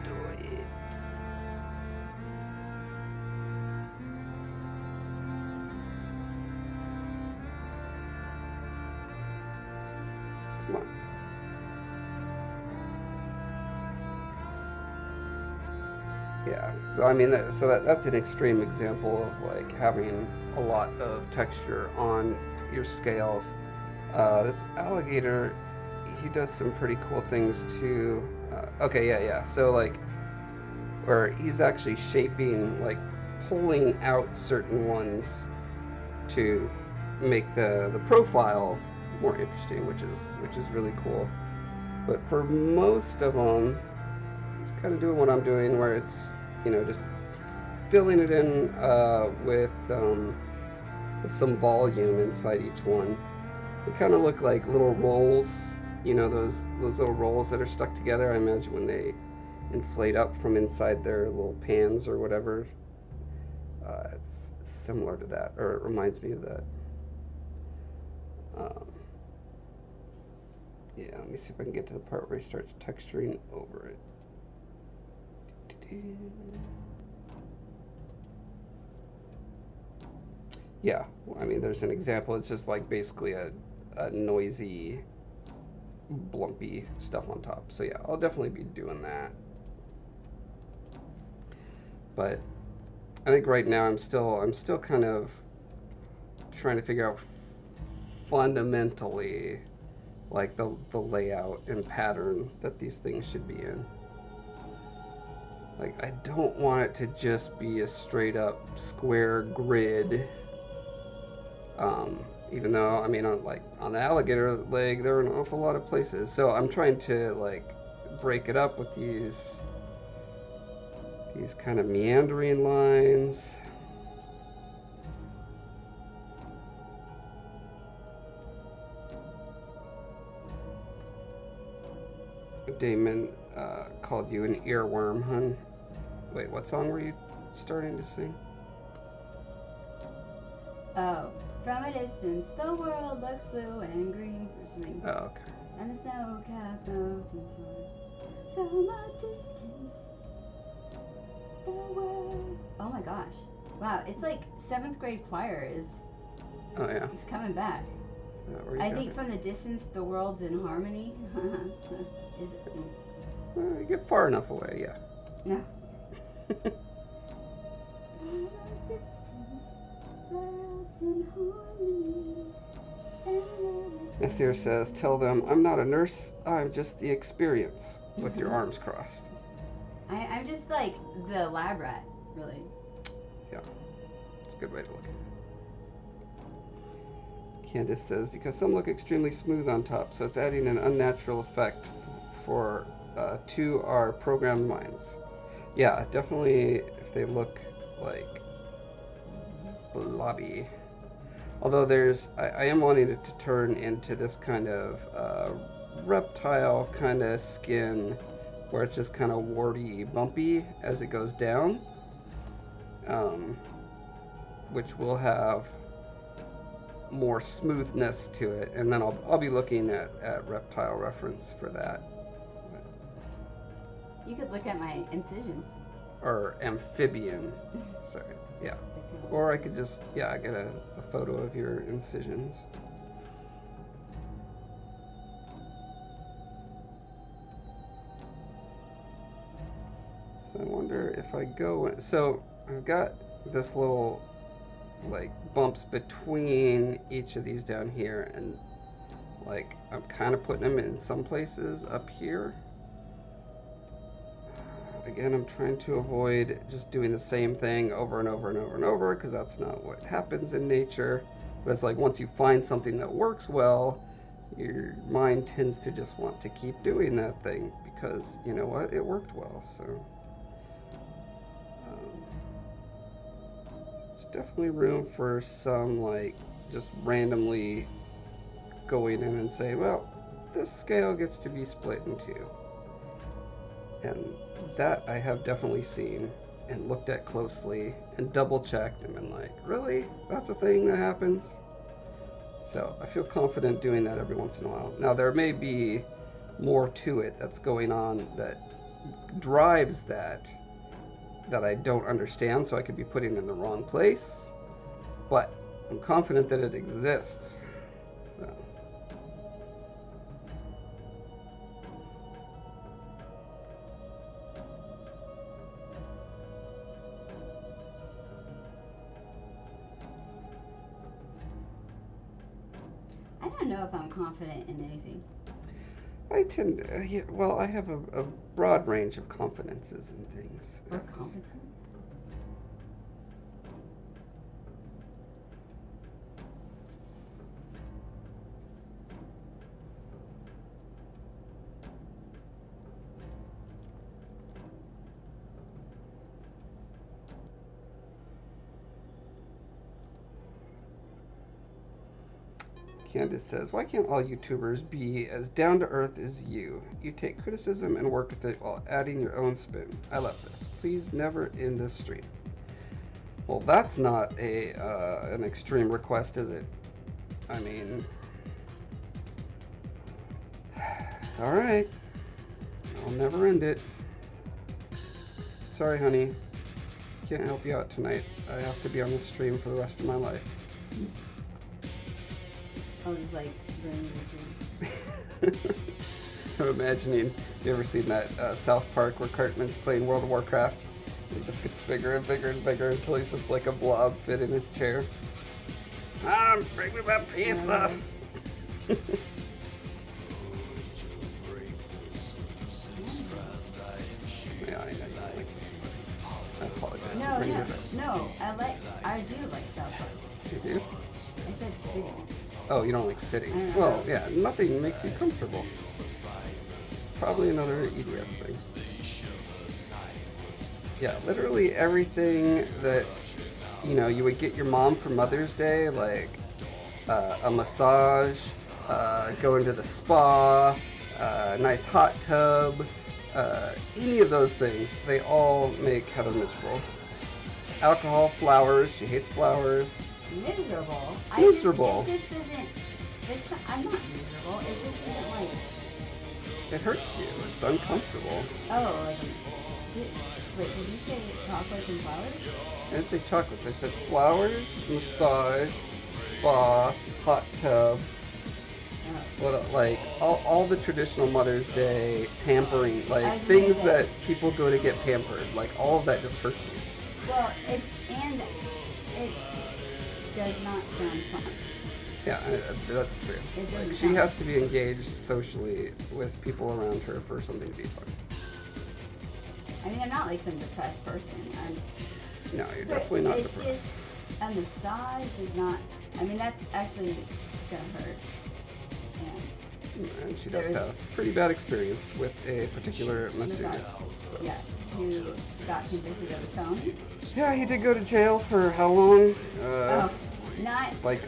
Do it. Come on. Yeah, I mean, that's an extreme example of like having a lot of texture on your scales. This alligator, he does some pretty cool things too. Okay, yeah. So like, where he's actually shaping, like pulling out certain ones to make the profile more interesting, which is really cool. But for most of them, he's kind of doing what I'm doing, where it's, you know, just filling it in with some volume inside each one. They kind of look like little rolls, you know, those little rolls that are stuck together. I imagine when they inflate up from inside their little pans or whatever. It's similar to that, or it reminds me of that. Yeah, let me see if I can get to the part where he starts texturing over it. Yeah, I mean, there's an example. It's just like basically a noisy, blumpy stuff on top. So yeah, I'll definitely be doing that. But I think right now I'm still kind of trying to figure out fundamentally like the layout and pattern that these things should be in. Like, I don't want it to just be a straight up square grid. Even though, I mean, on the alligator leg, there are an awful lot of places. So I'm trying to like break it up with these kind of meandering lines. Damon called you an earworm, hun. Wait, what song were you starting to sing? Oh, from a distance, the world looks blue and green, or something. Oh, okay. And the snow-capped mountains white. From a distance, the world. Oh my gosh! Wow, it's like 7th grade choir is. Oh yeah. It's coming back. I think from the distance, the world's in harmony. Is it? Well, you get far enough away, yeah. No. Nasir says, tell them, I'm not a nurse, I'm just the experience, with your arms crossed. I'm just like the lab rat, really. Yeah, it's a good way to look at it. Candace says, because some look extremely smooth on top, so it's adding an unnatural effect to our programmed minds. Yeah, definitely if they look like blobby. Although I am wanting it to turn into this kind of reptile kind of skin where it's just kind of warty, bumpy as it goes down, um, which will have more smoothness to it. And then I'll be looking at reptile reference for that. You could look at my incisions. Or amphibian. Sorry. Yeah. Or I could just, yeah, get a photo of your incisions. So I wonder if I go, so I've got this little like bumps between each of these down here, and like I'm kind of putting them in some places up here. Again, I'm trying to avoid just doing the same thing over and over and over and over, because that's not what happens in nature. But it's like once you find something that works well, your mind tends to just want to keep doing that thing because, you know what, it worked well. So there's definitely room for some like just randomly going in and saying, well, this scale gets to be split in two. And that I have definitely seen and looked at closely and double checked and been like, really? That's a thing that happens? So I feel confident doing that every once in a while. Now there may be more to it that's going on that drives that I don't understand, so I could be putting it in the wrong place, but I'm confident that it exists. So. I don't know if I'm confident in anything. I tend to, yeah, well, I have a broad range of confidences in things. Or competent. Candace says, why can't all YouTubers be as down to earth as you? You take criticism and work with it while adding your own spin. I love this. Please never end this stream. Well, that's not an extreme request, is it? I mean, all right. I'll never end it. Sorry, honey. Can't help you out tonight. I have to be on the stream for the rest of my life. I was like, I'm imagining, you ever seen that South Park where Cartman's playing World of Warcraft? He just gets bigger and bigger and bigger until he's just like a blob fit in his chair. Bring me my pizza! Yeah, I know you don't like South Park. I apologize. I do like South Park. You do? I said sitting. Oh, you don't like sitting? Well, yeah, nothing makes you comfortable. Probably another EDS thing. Yeah, literally everything that, you know, you would get your mom for Mother's Day, like a massage, going to the spa, a nice hot tub, any of those things, they all make Heather miserable. Alcohol, flowers, she hates flowers. Miserable. Miserable. It just isn't. I'm not miserable. It just isn't like. It hurts you. It's uncomfortable. Oh, like. Wait, did you say chocolates and flowers? I didn't say chocolates. I said flowers, massage, spa, hot tub. Well, like all the traditional Mother's Day pampering, like things that people go to get pampered, like all of that just hurts you. Well, it does not sound fun. Yeah, that's true. Like she has to be engaged socially with people around her for something to be fun. I mean, I'm not like some depressed person. No, you're definitely not it's depressed. Just, a massage is not. I mean, that's actually gonna hurt. And And she does There's- have pretty bad experience with a particular masseuse. Massage. So. Yeah, who got convicted of a felony. Yeah, he did go to jail for how long? Oh, not, Like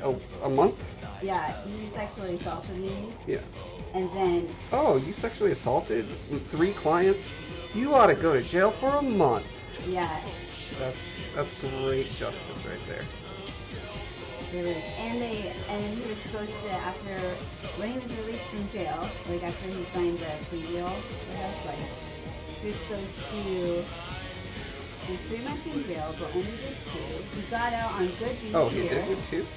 a month? yeah, he sexually assaulted me. Yeah. And then, Oh, you sexually assaulted 3 clients? You ought to go to jail for a month. yeah, That's great justice right there. there was, and he was supposed to, after, when he was released from jail, like after he signed the plea deal with us, like, he was supposed to, he was 3 months in jail, but only did 2. He got out on good behavior. Oh, he did do 2?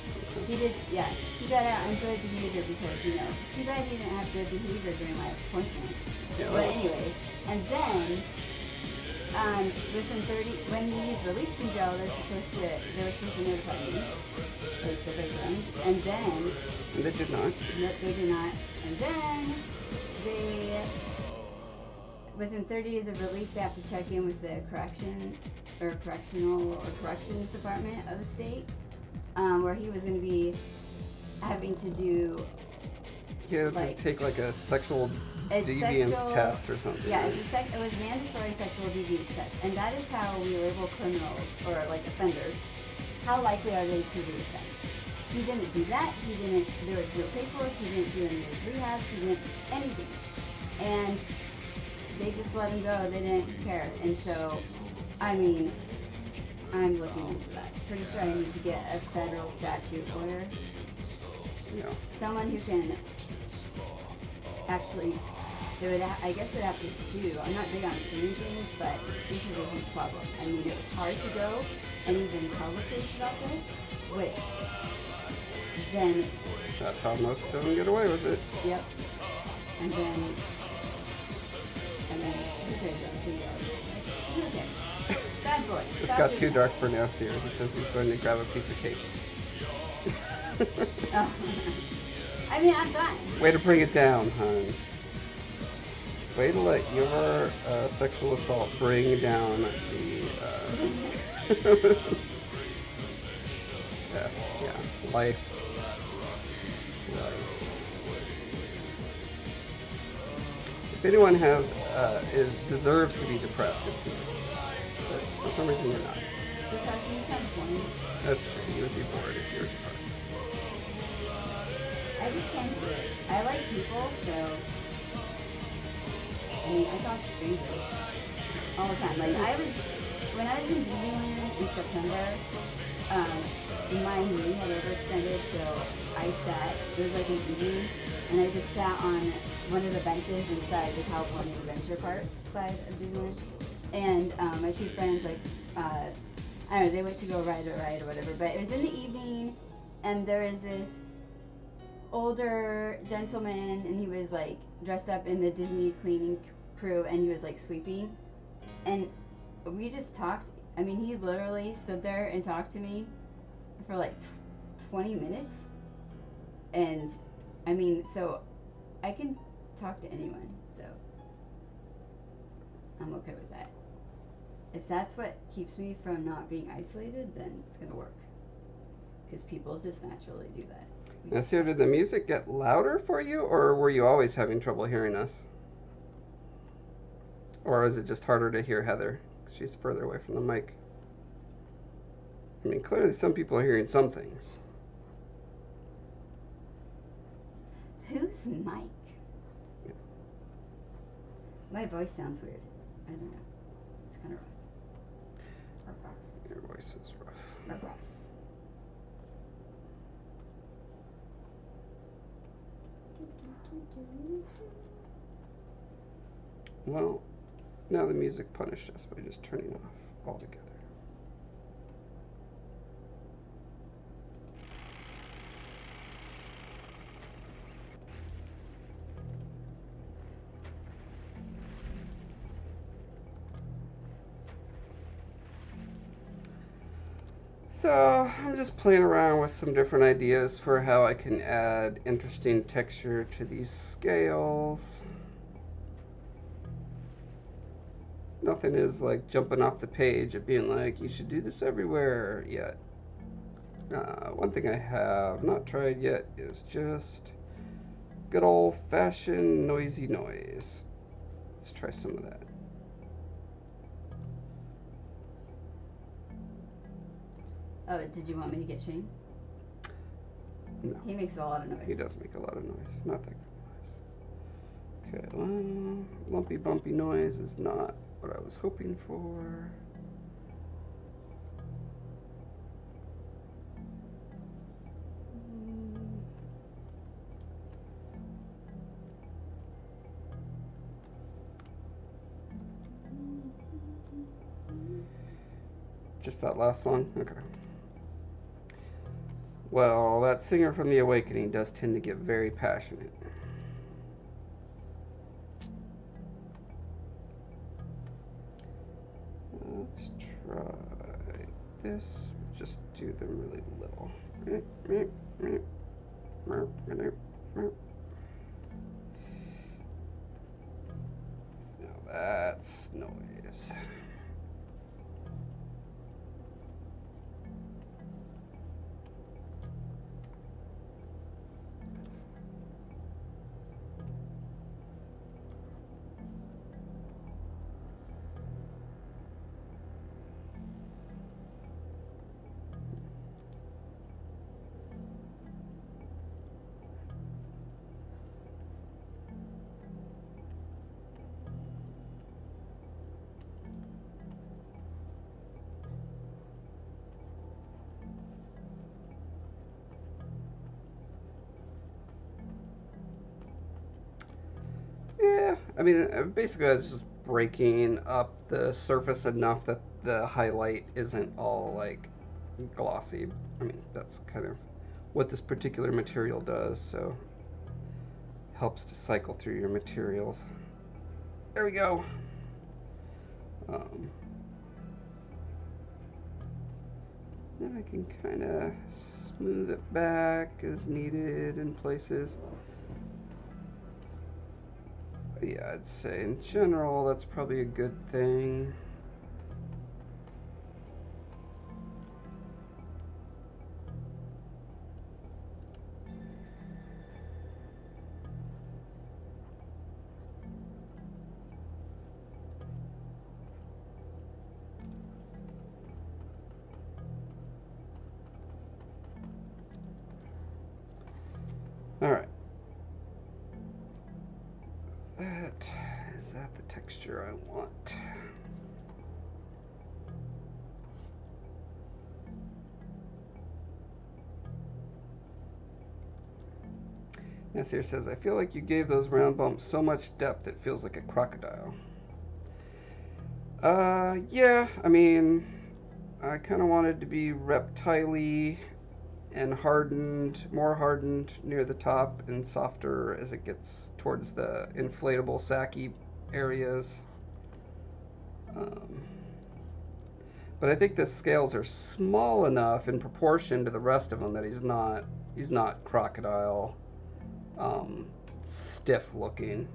He did, yeah. He got out on good behavior because, too bad he didn't have good behavior during my appointment. Yeah, But anyways, and then, within 30, when he was released from jail, they were supposed to notify me, like the victims, and then, And they did not. nope, they did not, and then, within 30 days of release, they have to check in with the corrections department of the state, where he was going to be having to do He had like to take like a sexual a deviance sexual- test or something. Yeah, it was mandatory sexual deviance test, and that is how we label criminals or like offenders. How likely are they to reoffend? He didn't do that. There was no paperwork. He didn't do any of his rehabs. He didn't anything, and they just let him go. They didn't care, and so, I mean, I'm looking into that. Pretty sure I need to get a federal statute lawyer, Yeah. someone who can actually. I guess they'd have to sue. I'm not big on suing things, but this is a huge problem. I mean, it was hard to go and even tell the police about this, which then, That's how most of them get away with it. yep, and then, who cares? Who cares? Bad boy. This Stop got doing too that. dark for Nasir. He says he's going to grab a piece of cake. Oh. I mean, I'm fine. Way to bring it down, hon. Way to let your sexual assault bring down the life. If anyone deserves to be depressed, it's you. But for some reason you're not. Depression is kind of funny. That's true. You would be bored if you're depressed. I just can't do it. I like people, so. I mean, I talk to strangers all the time. Like, when I was in Disneyland in September, my knee had overextended, so it was like an evening, and I just sat on one of the benches inside the California Adventure Park side of Disneyland. And my 2 friends, like, I don't know, they went to go ride a ride or whatever, but it was in the evening, and there was this older gentleman, and he was like dressed up in the Disney cleaning crew, and he was like sweeping, and we just talked. I mean, he literally stood there and talked to me for like 20 minutes, and I mean, so I can talk to anyone, so I'm okay with that. If that's what keeps me from not being isolated, then it's gonna work, because people just naturally do that. Nasir, did the music get louder for you, or were you always having trouble hearing us? Or is it just harder to hear Heather? She's further away from the mic. I mean, clearly some people are hearing some things. Who's Mike? My voice sounds weird. I don't know. It's kind of rough. Your voice is rough. Rough. Well, now the music punished us by just turning off altogether. So, I'm just playing around with some different ideas for how I can add interesting texture to these scales. Nothing is like jumping off the page of being like, you should do this everywhere yet. One thing I have not tried yet is just Good old-fashioned noisy noise. Let's try some of that. Oh, did you want me to get Shane? No. He makes a lot of noise. He does make a lot of noise. Not that good noise. Okay, well, lumpy bumpy noise is not what I was hoping for. Just that last song? Okay. Well, that singer from The Awakening does tend to get very passionate. Let's try this. Just do them really little. Now that's noise. Yeah, I mean, basically it's just breaking up the surface enough that the highlight isn't all like glossy. I mean, that's kind of what this particular material does, so helps to cycle through your materials. There we go. Then I can kind of smooth it back as needed in places. Yeah, I'd say in general that's probably a good thing. All right. Is that the texture I want? Nasir says, I feel like you gave those round bumps so much depth it feels like a crocodile. Yeah, I mean, I kind of wanted to be reptile-y and hardened, more hardened near the top and softer as it gets towards the inflatable sacky areas. But I think the scales are small enough in proportion to the rest of him that he's not crocodile stiff looking.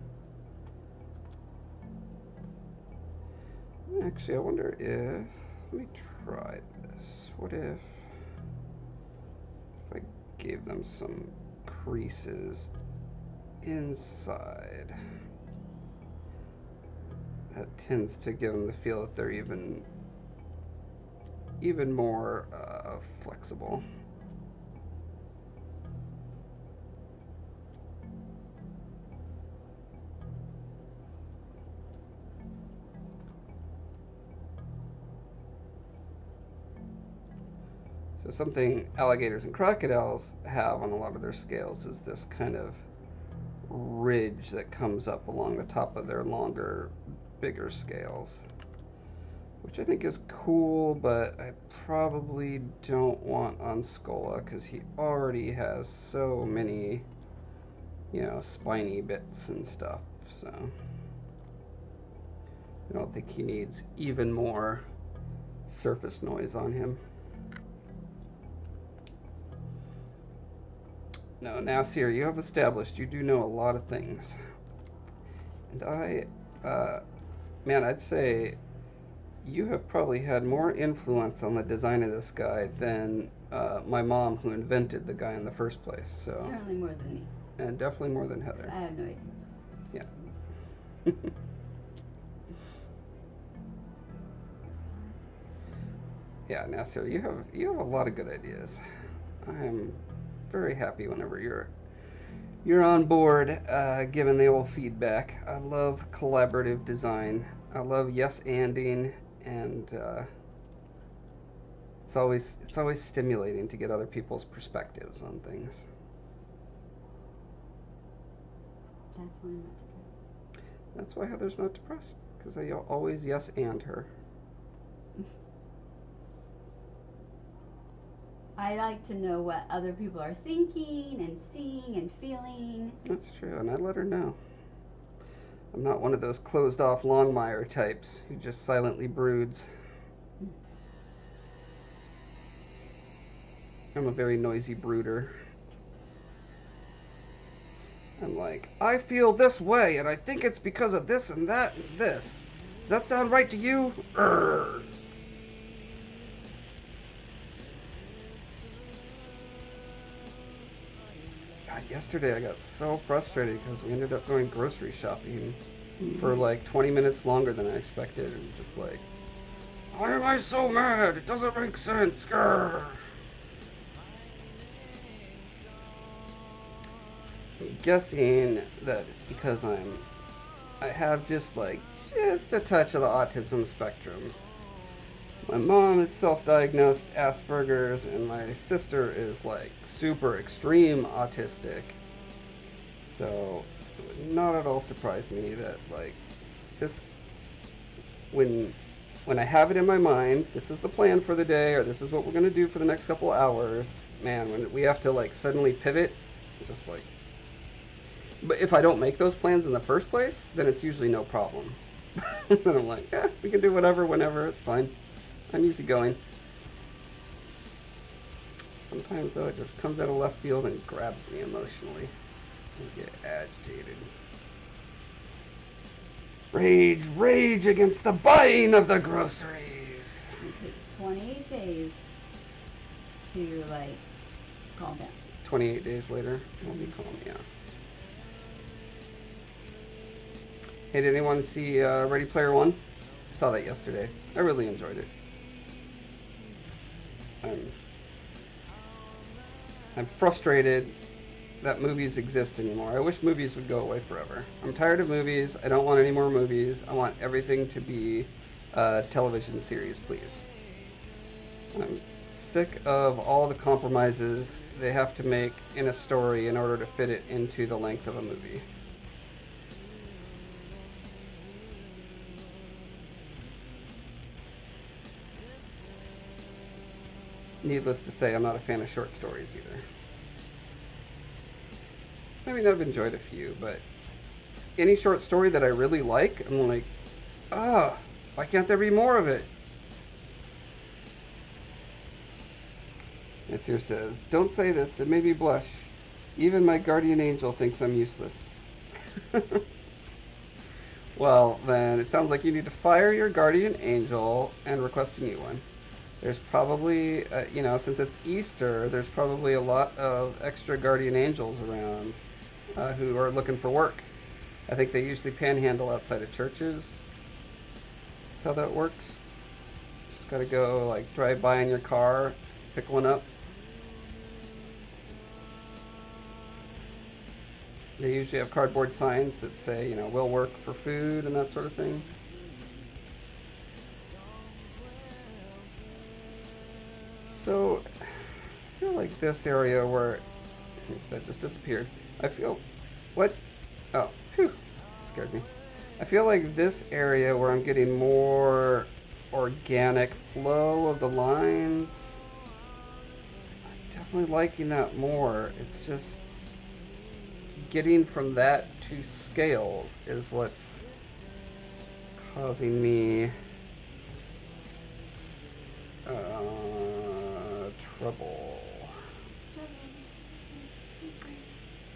Actually, I wonder if, let me try this. What if I gave them some creases inside? That tends to give them the feel that they're even more flexible. So something alligators and crocodiles have on a lot of their scales is this kind of ridge that comes up along the top of their longer, bigger scales, which I think is cool, but I probably don't want on Scolla because he already has so many, spiny bits and stuff, so I don't think he needs even more surface noise on him. No, Nasir, you have established you do know a lot of things. And man, I'd say you have probably had more influence on the design of this guy than my mom, who invented the guy in the first place. So certainly more than me. And definitely more than Heather. I have no idea. Yeah. Yeah, Nasir, you have a lot of good ideas. I'm very happy whenever you're on board, giving the old feedback. I love collaborative design. I love yes-anding, and it's always stimulating to get other people's perspectives on things. That's why I'm not depressed. That's why Heather's not depressed, because I always yes-and her. I like to know what other people are thinking and seeing and feeling. That's true, and I let her know. I'm not one of those closed-off Longmire types who just silently broods. I'm a very noisy brooder. I'm like, I feel this way, and I think it's because of this and that and this. Does that sound right to you? Urgh. God, yesterday I got so frustrated because we ended up going grocery shopping for like 20 minutes longer than I expected, and just like, why am I so mad? It doesn't make sense. Grr. I'm guessing that it's because I have just a touch of the autism spectrum. My mom is self-diagnosed Asperger's, and my sister is like super extreme autistic. So it would not at all surprise me that like this, when I have it in my mind, this is the plan for the day, or this is what we're gonna do for the next couple hours. Man, when we have to like suddenly pivot, just like. But if I don't make those plans in the first place, then it's usually no problem. Then I'm like, yeah, we can do whatever, whenever, it's fine. I'm easygoing. Sometimes, though, it just comes out of left field and grabs me emotionally. I get agitated. Rage, rage against the buying of the groceries. It takes 28 days to, like, calm down. 28 days later, I'll be calm, yeah. Hey, did anyone see Ready Player One? I saw that yesterday. I really enjoyed it. I'm frustrated that movies exist anymore. I wish movies would go away forever. I'm tired of movies. I don't want any more movies. I want everything to be a television series, please. I'm sick of all the compromises they have to make in a story in order to fit it into the length of a movie. Needless to say, I'm not a fan of short stories either. I mean, I've enjoyed a few, but any short story that I really like, I'm like, why can't there be more of it? Nasir says, don't say this, it made me blush. Even my guardian angel thinks I'm useless. Well, then it sounds like you need to fire your guardian angel and request a new one. There's probably, since it's Easter, there's probably a lot of extra guardian angels around who are looking for work. I think they usually panhandle outside of churches. That's how that works. Just gotta go, like, drive by in your car, pick one up. They usually have cardboard signs that say, we'll work for food and that sort of thing. So, I feel like this area where, that just disappeared. What? Oh, phew, scared me. I feel like this area where I'm getting more organic flow of the lines, I'm definitely liking that more. It's just, getting from that to scales is what's causing me trouble.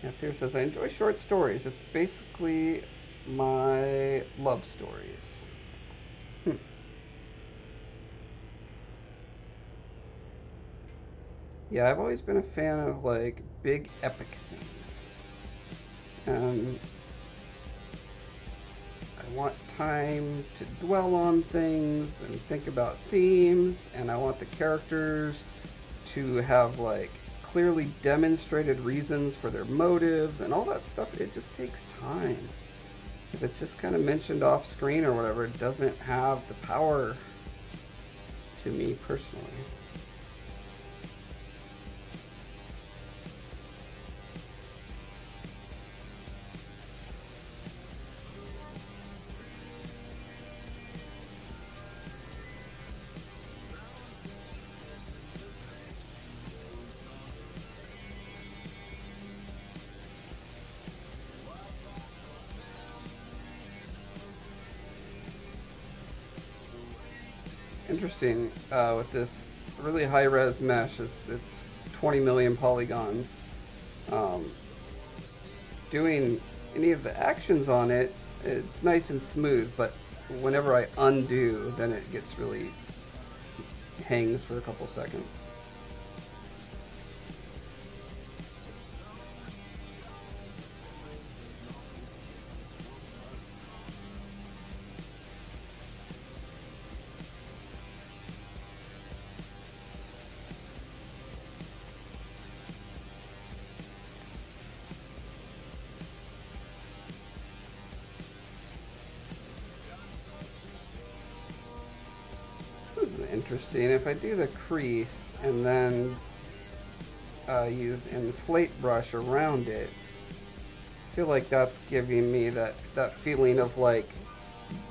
Nasir says, I enjoy short stories. It's basically my love stories. Yeah, I've always been a fan of, like, big epic things. and I want time to dwell on things and think about themes, and I want the characters to have like clearly demonstrated reasons for their motives and all that stuff. It just takes time. If it's just kind of mentioned off screen or whatever, it doesn't have the power to me personally. Interesting with this really high-res mesh is it's 20 million polygons. Doing any of the actions on it, it's nice and smooth, but whenever I undo, then it gets really hangs for a couple seconds. Interesting. If I do the crease and then use inflate brush around it, I feel like that's giving me that feeling of like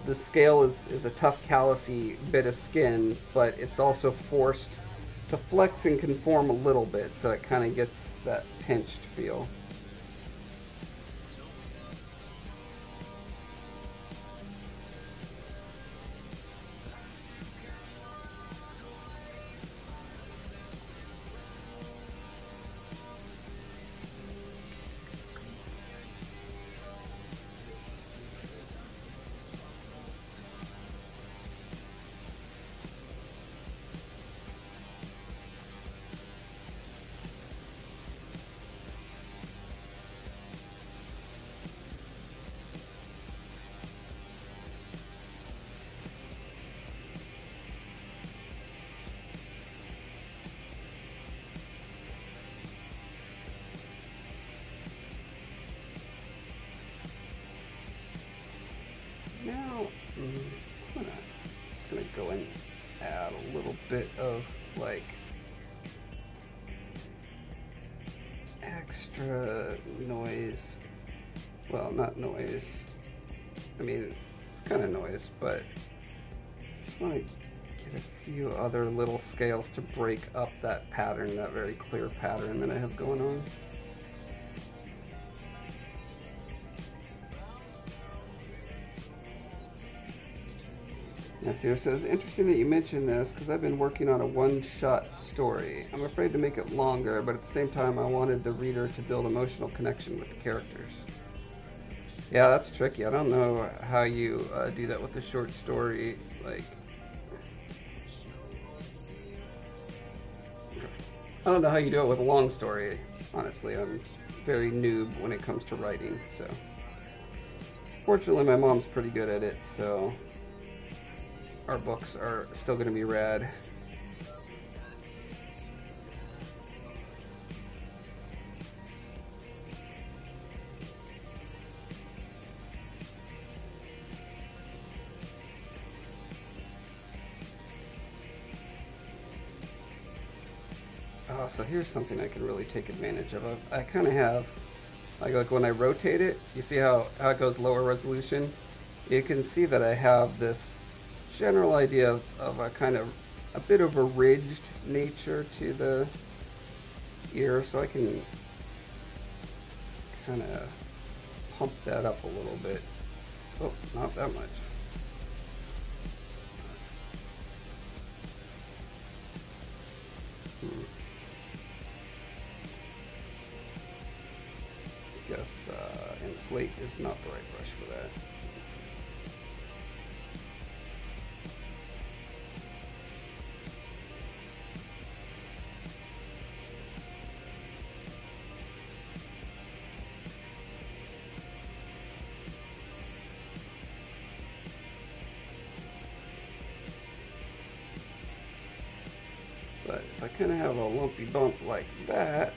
the scale is a tough callousy bit of skin, but it's also forced to flex and conform a little bit, so it kind of gets that pinched feel. Now, I'm just gonna go and add a little bit of like extra noise. Well, not noise. I mean, it's kind of noise, but I just want to get a few other little scales to break up that pattern, that very clear pattern that I have going on. Here says, interesting that you mentioned this because I've been working on a one-shot story. I'm afraid to make it longer, but at the same time I wanted the reader to build emotional connection with the characters. Yeah, that's tricky. I don't know how you do that with a short story. Like, I don't know how you do it with a long story. Honestly, I'm very noob when it comes to writing. So, fortunately, my mom's pretty good at it. So. Our books are still going to be rad. So here's something I can really take advantage of. I kind of have, like when I rotate it, you see how it goes lower resolution? You can see that I have this general idea of a kind of a bit of a ridged nature to the ear, so I can kind of pump that up a little bit. Oh, not that much. Guess inflate is not the right brush for that. I kind of have a lumpy bump like that,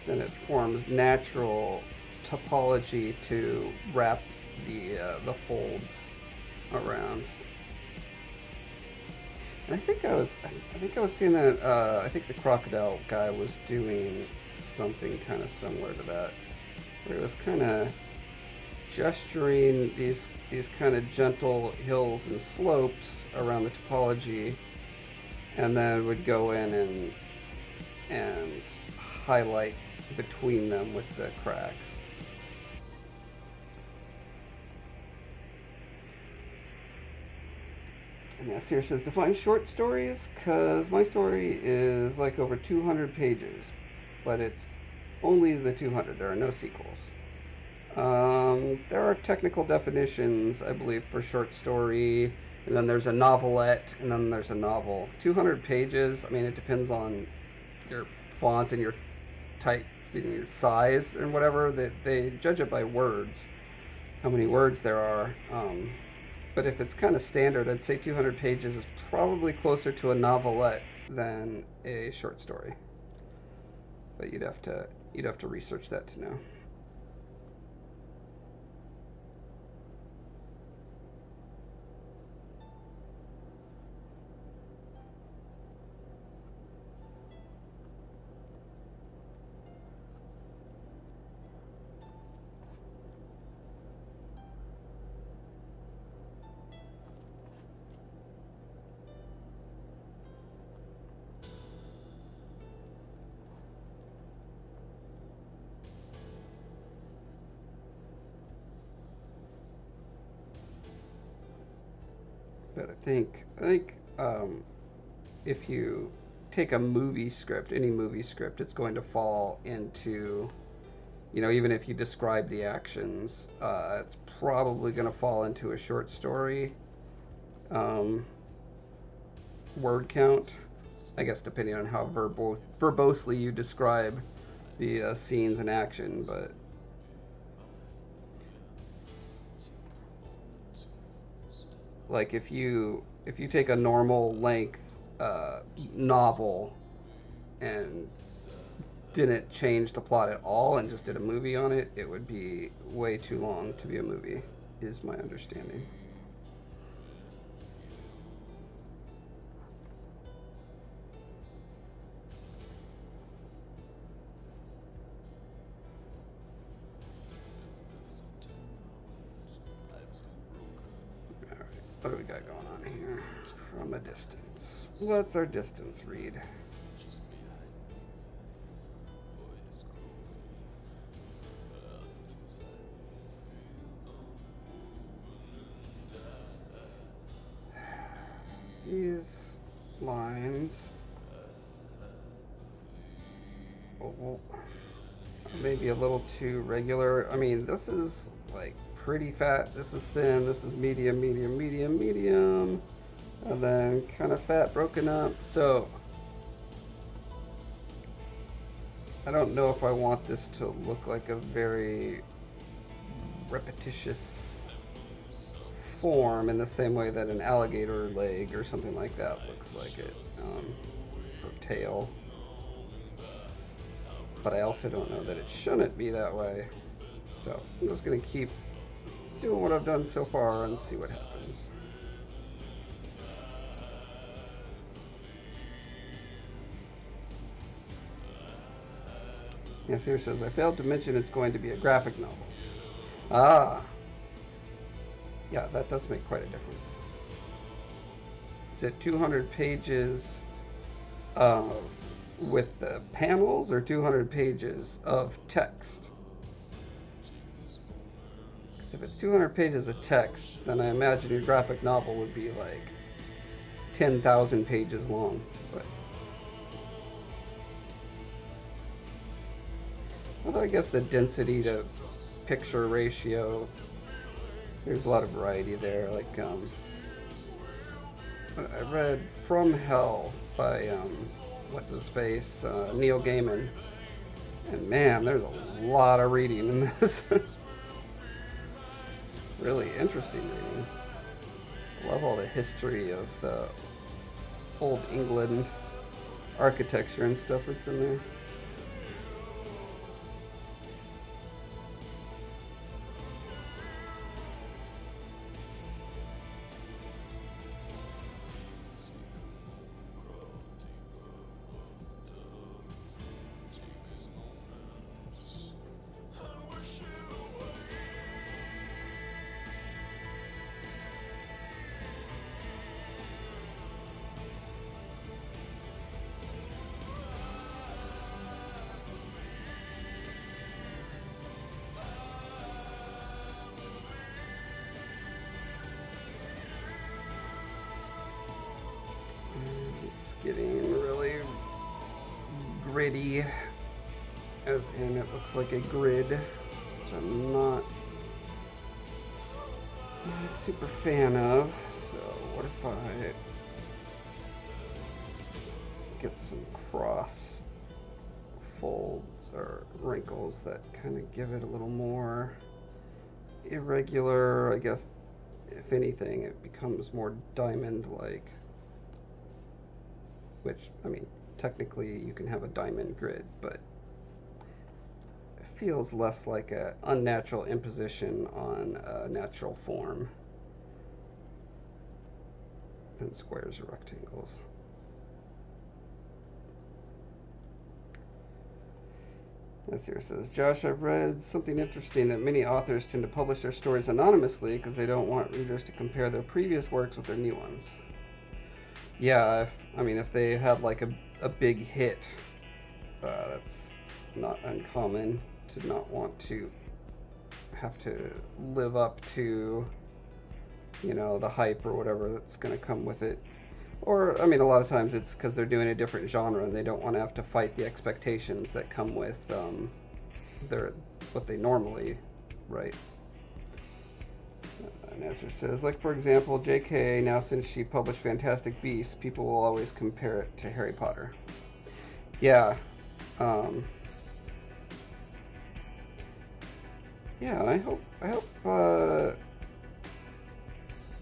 then it forms natural topology to wrap the folds around. And I think I was seeing that. I think the crocodile guy was doing something kind of similar to that, where it was kind of gesturing these kind of gentle hills and slopes around the topology, and then would go in and highlight between them with the cracks. And yes, here says define short stories, because my story is like over 200 pages, but it's only the 200. There are no sequels. There are technical definitions, I believe, for short story, and then there's a novelette, and then there's a novel. 200 pages, I mean, it depends on your font and your type, your size, and whatever. They judge it by words, how many words there are. But if it's kind of standard, I'd say 200 pages is probably closer to a novelette than a short story. But you'd have to research that to know. But I think if you take a movie script, any movie script, it's going to fall into, even if you describe the actions, it's probably going to fall into a short story word count, I guess, depending on how verbosely you describe the scenes and action. But like if you take a normal length novel and didn't change the plot at all and just did a movie on it, it would be way too long to be a movie, is my understanding. What do we got going on here? From a distance. What's our distance read? These lines maybe a little too regular. I mean, this is like pretty fat, this is thin, this is medium, medium, medium, medium, and then kind of fat broken up. So I don't know if I want this to look like a very repetitious form in the same way that an alligator leg or something like that looks like it, or tail. But I also don't know that it shouldn't be that way. So I'm just going to keep doing what I've done so far and see what happens. Yes, here says, I failed to mention it's going to be a graphic novel. Ah. Yeah, that does make quite a difference. Is it 200 pages with the panels or 200 pages of text? Because if it's 200 pages of text, then I imagine your graphic novel would be like 10,000 pages long. But although I guess the density to picture ratio, there's a lot of variety there. Like I read From Hell by what's his face, Neil Gaiman, and man, there's a lot of reading in this. Really interesting reading. I love all the history of the old England architecture and stuff that's in there. It's getting really gritty, as in it looks like a grid, which I'm not a super fan of. So what if I get some cross folds or wrinkles that kind of give it a little more irregular? I guess if anything it becomes more diamond-like, which, I mean, technically you can have a diamond grid, but it feels less like an unnatural imposition on a natural form than squares or rectangles. This here says, Josh, I've read something interesting that many authors tend to publish their stories anonymously because they don't want readers to compare their previous works with their new ones. Yeah, if they have like a big hit, that's not uncommon to not want to have to live up to, you know, the hype or whatever that's going to come with it. Or, I mean, a lot of times it's because they're doing a different genre and they don't want to have to fight the expectations that come with what they normally write. Nasser says, like, for example, J.K., now since she published Fantastic Beasts, people will always compare it to Harry Potter. Yeah. Yeah, and I hope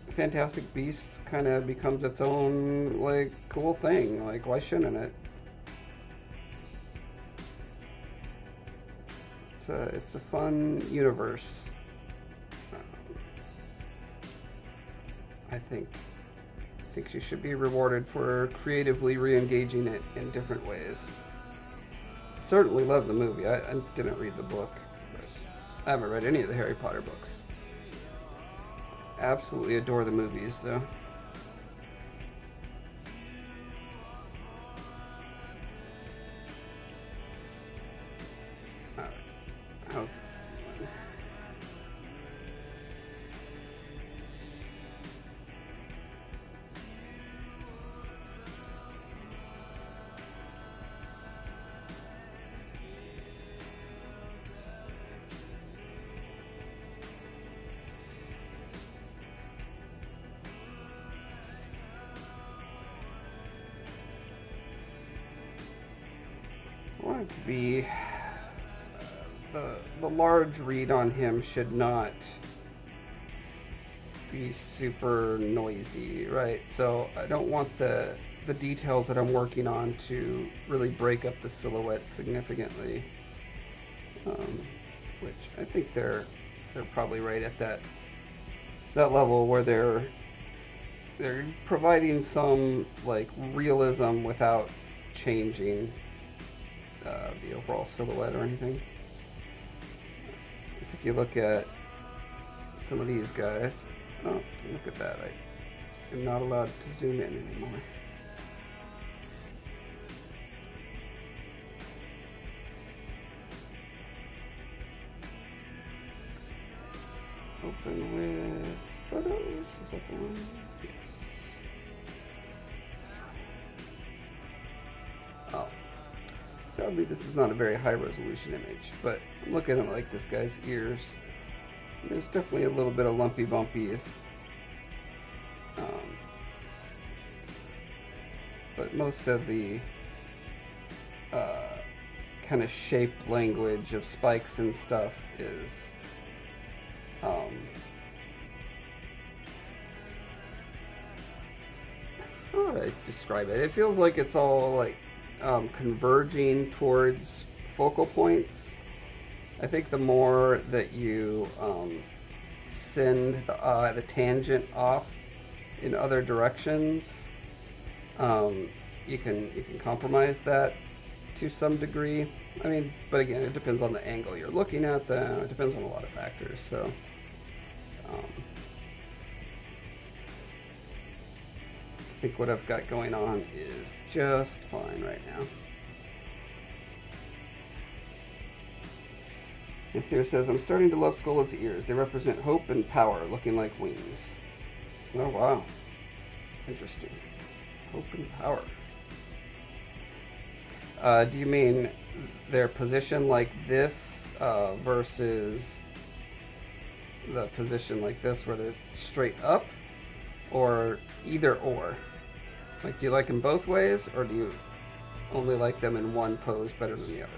Fantastic Beasts kind of becomes its own, like, cool thing. Like, why shouldn't it? It's a fun universe. I think she should be rewarded for creatively re-engaging it in different ways. Certainly love the movie. I didn't read the book, but I haven't read any of the Harry Potter books. Absolutely adore the movies, though. Alright, how's this? I want it to be the large read on him should not be super noisy, right? So I don't want the details that I'm working on to really break up the silhouette significantly, which I think they're probably right at that level where they're providing some like realism without changing the overall silhouette or anything. If you look at some of these guys, oh, look at that, I am not allowed to zoom in anymore. Open with photos, is that the one? Yes. Oh. Sadly, this is not a very high resolution image, but I'm looking at like this guy's ears. There's definitely a little bit of lumpy bumpies. But most of the kind of shape language of spikes and stuff is how would I describe it? It feels like it's all like converging towards focal points. I think the more that you send the tangent off in other directions, you can compromise that to some degree. I mean, but again, it depends on the angle you're looking at them. It depends on a lot of factors. So, I think what I've got going on is just fine right now. This here says, I'm starting to love Scolla's ears. They represent hope and power, looking like wings. Oh, wow. Interesting. Hope and power. Do you mean their position like this versus the position like this where they're straight up? Or either or? Like, do you like them both ways, or do you only like them in one pose better than the other?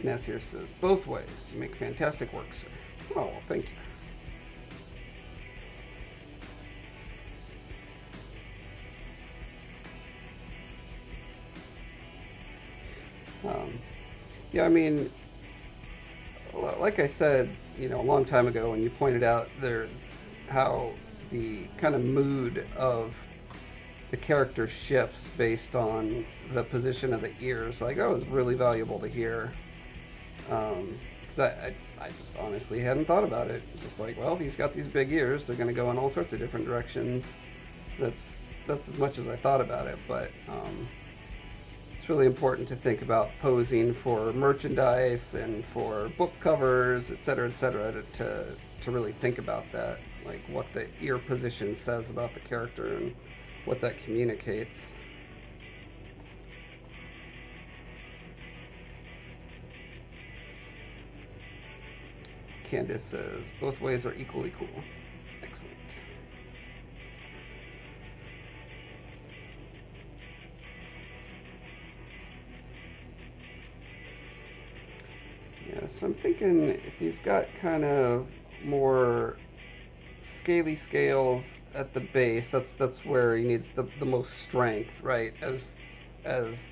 Nasir says, both ways. You make fantastic work, sir. Oh, well, thank you. Yeah, I mean, like I said, you know, a long time ago when you pointed out how the kind of mood of the character shifts based on the position of the ears. Like, that was really valuable to hear. Because I just honestly hadn't thought about it. It's just like, well, he's got these big ears. They're going to go in all sorts of different directions. That's as much as I thought about it. But it's really important to think about posing for merchandise and for book covers, et cetera, to really think about that. Like what the ear position says about the character and what that communicates. Candace says, both ways are equally cool. Excellent. Yeah, so I'm thinking if he's got kind of more scaly scales at the base, that's where he needs the most strength, right? As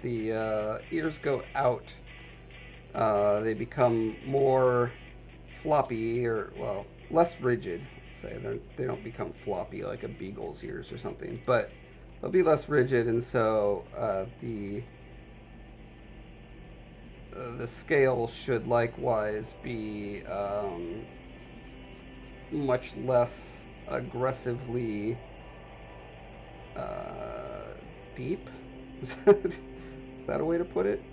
the ears go out, they become more floppy, or well, less rigid. Say they don't become floppy like a beagle's ears or something, but they'll be less rigid, and so the scale should likewise be much less aggressively deep. Is that a way to put it?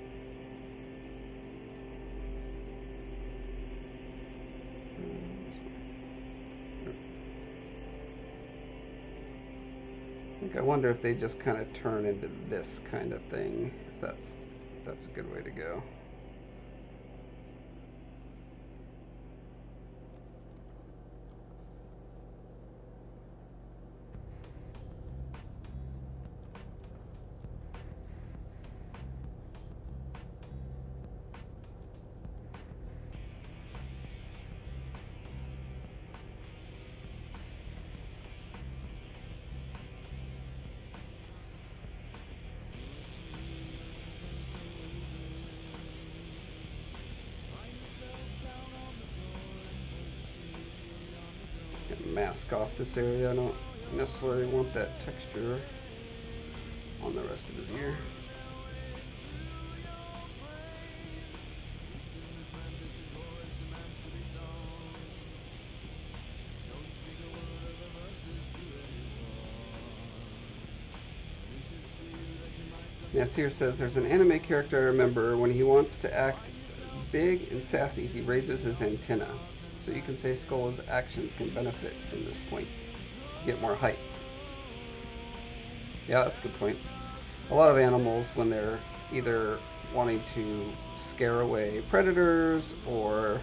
I wonder if they just kind of turn into this kind of thing. If that's a good way to go. Mask off this area. I don't necessarily want that texture on the rest of his ear. Nasir says there's an anime character I remember when he wants to act big and sassy, he raises his antenna. So you can say Scolla's actions can benefit from this point. Get more height. Yeah, that's a good point. A lot of animals, when they're either wanting to scare away predators or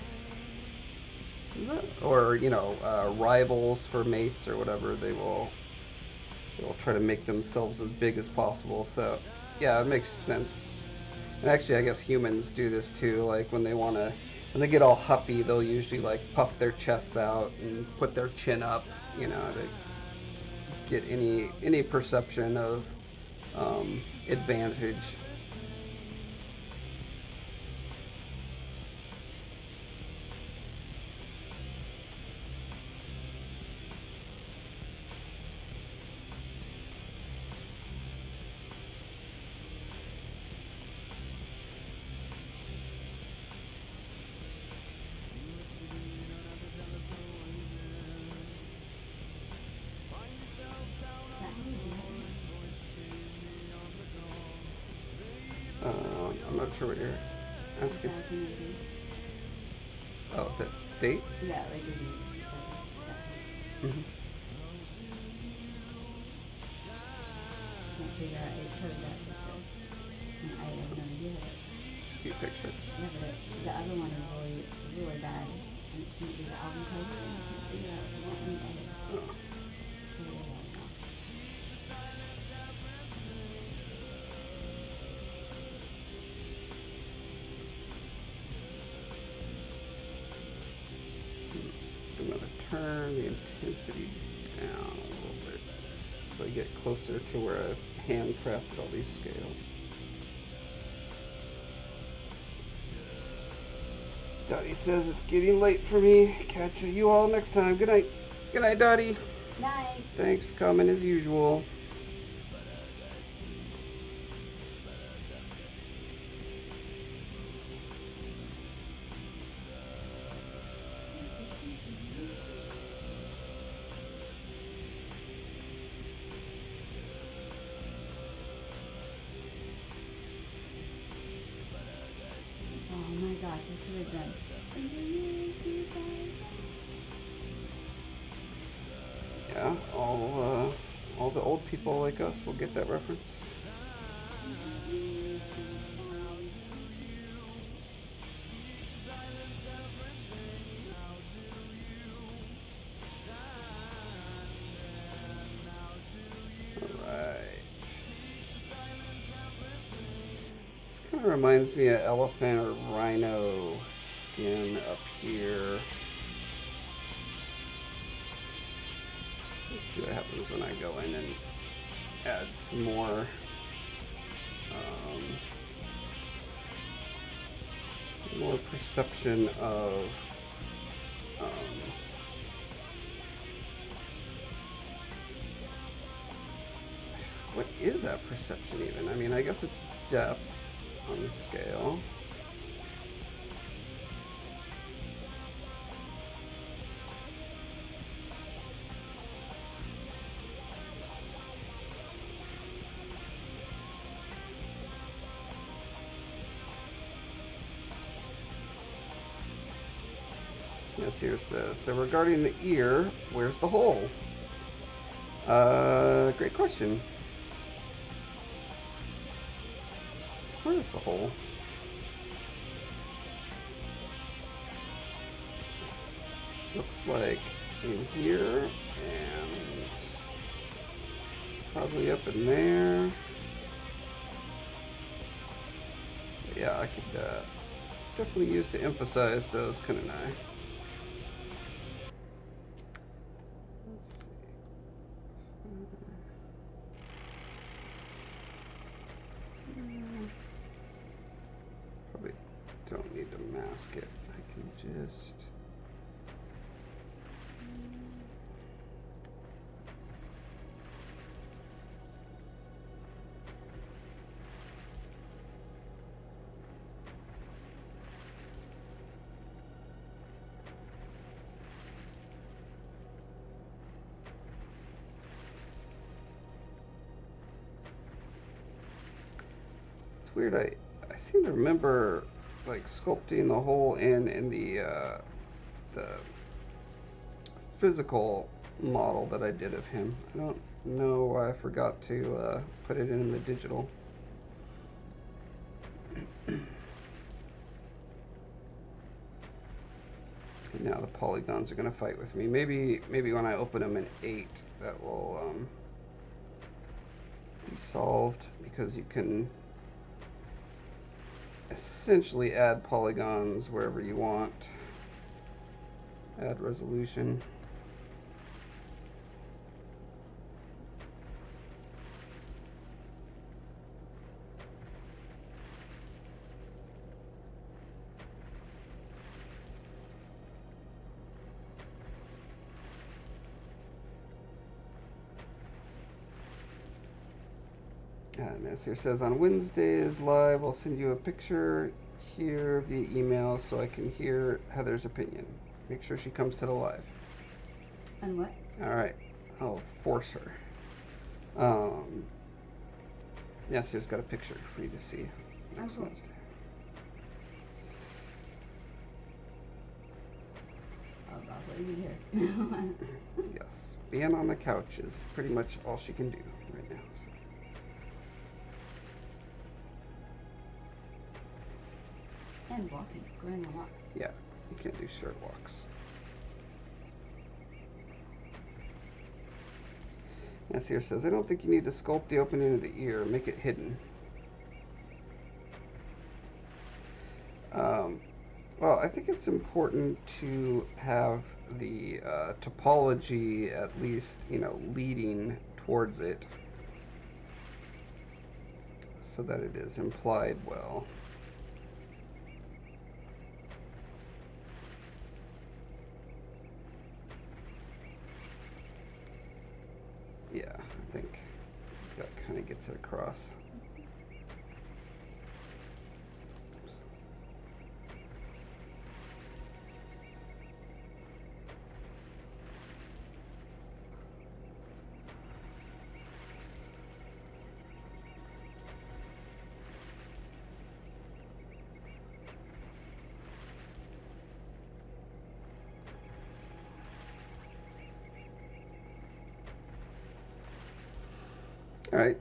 rivals for mates or whatever, they'll try to make themselves as big as possible. So yeah, it makes sense. And actually, I guess humans do this too. Like when they get all huffy, they'll usually like puff their chests out and put their chin up, to get any perception of advantage. I'm not sure what you're asking. Oh, the date? Yeah, like the date. Mm-hmm. Can't figure out. It chose that picture. And I have no idea. It's a cute picture. Yeah, but the other one is really bad. And it shouldn't be the album cover, and I can't figure out what we edit. Oh. It's really hard now. I'm going to turn the intensity down a little bit so I get closer to where I've handcrafted all these scales. Dottie says it's getting late for me. Catch you all next time. Good night. Good night, Dottie. Night. Thanks for coming as usual. Oh my gosh, I should have done. Yeah, all the old people like us will get that reference. Kind of reminds me of elephant or rhino skin up here. Let's see what happens when I go in and add some more perception of what is that perception even? I mean, I guess it's depth on the scale. Yes, here says, so regarding the ear, where's the hole? Great question. Where is the hole? Looks like in here and probably up in there. But yeah, I could definitely use to emphasize those, couldn't I? Let's see. Probably don't need to mask it. I can just... It's weird. I seem to remember like sculpting the hole in the physical model that I did of him. I don't know why I forgot to put it in the digital. Now the polygons are going to fight with me. Maybe when I open them in 8, that will be solved, because you can essentially add polygons wherever you want. Add resolution. And this here says, on Wednesdays live, I'll send you a picture here via email so I can hear Heather's opinion. Make sure she comes to the live. And what? Alright, I'll force her. Yes, here's got a picture for you to see next Wednesday. Oh, God, what do you hear? Yes, being on the couch is pretty much all she can do right now. So. And walking, going on walks. Yeah, you can't do short walks. Yes, here says, I don't think you need to sculpt the opening of the ear, make it hidden. Well, I think it's important to have the topology at least, leading towards it, so that it is implied well. Yeah, I think that kind of gets it across. Alright,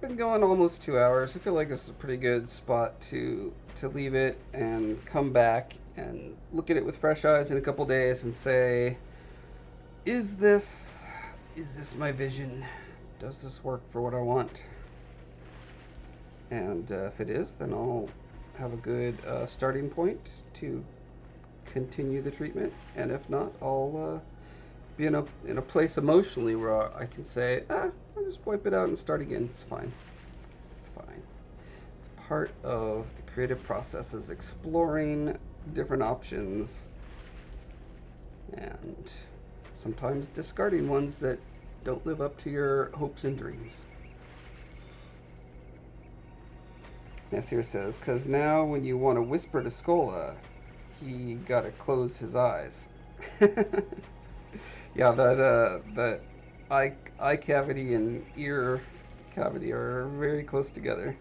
been going almost 2 hours. I feel like this is a pretty good spot to leave it and come back and look at it with fresh eyes in a couple days and say, is this my vision? Does this work for what I want? And if it is, then I'll have a good starting point to continue the treatment. And if not, I'll be in a place emotionally where I can say, I'll just wipe it out and start again. It's fine. It's fine. It's part of the creative process, is exploring different options and sometimes discarding ones that don't live up to your hopes and dreams. Nasir says, because now when you want to whisper to Scolla, he gotta close his eyes. Yeah, that eye cavity and ear cavity are very close together.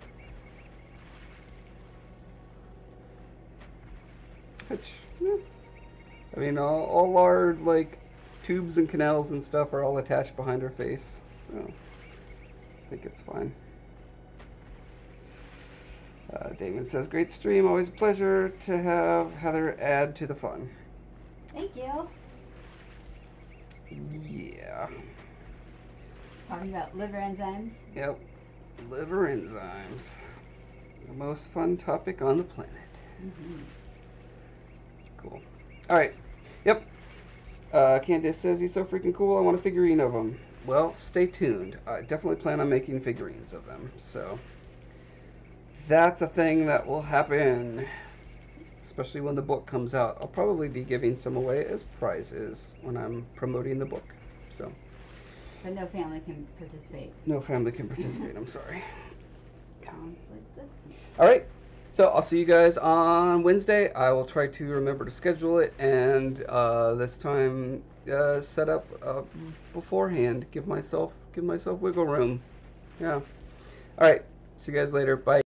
Which, yeah, I mean, all our like tubes and canals and stuff are all attached behind her face, so I think it's fine. Damon says, great stream, always a pleasure to have Heather add to the fun. Thank you. Yeah. Talking about liver enzymes. Yep. Liver enzymes. The most fun topic on the planet. Mm-hmm. Cool. Alright. Yep. Candace says, he's so freaking cool, I want a figurine of him. Well, stay tuned. I definitely plan on making figurines of them, so that's a thing that will happen, especially when the book comes out. I'll probably be giving some away as prizes when I'm promoting the book. So, but no family can participate. No family can participate, I'm sorry. Conflict of... Alright, so I'll see you guys on Wednesday. I will try to remember to schedule it, and this time set up beforehand. Give myself wiggle room. Yeah. Alright, see you guys later. Bye.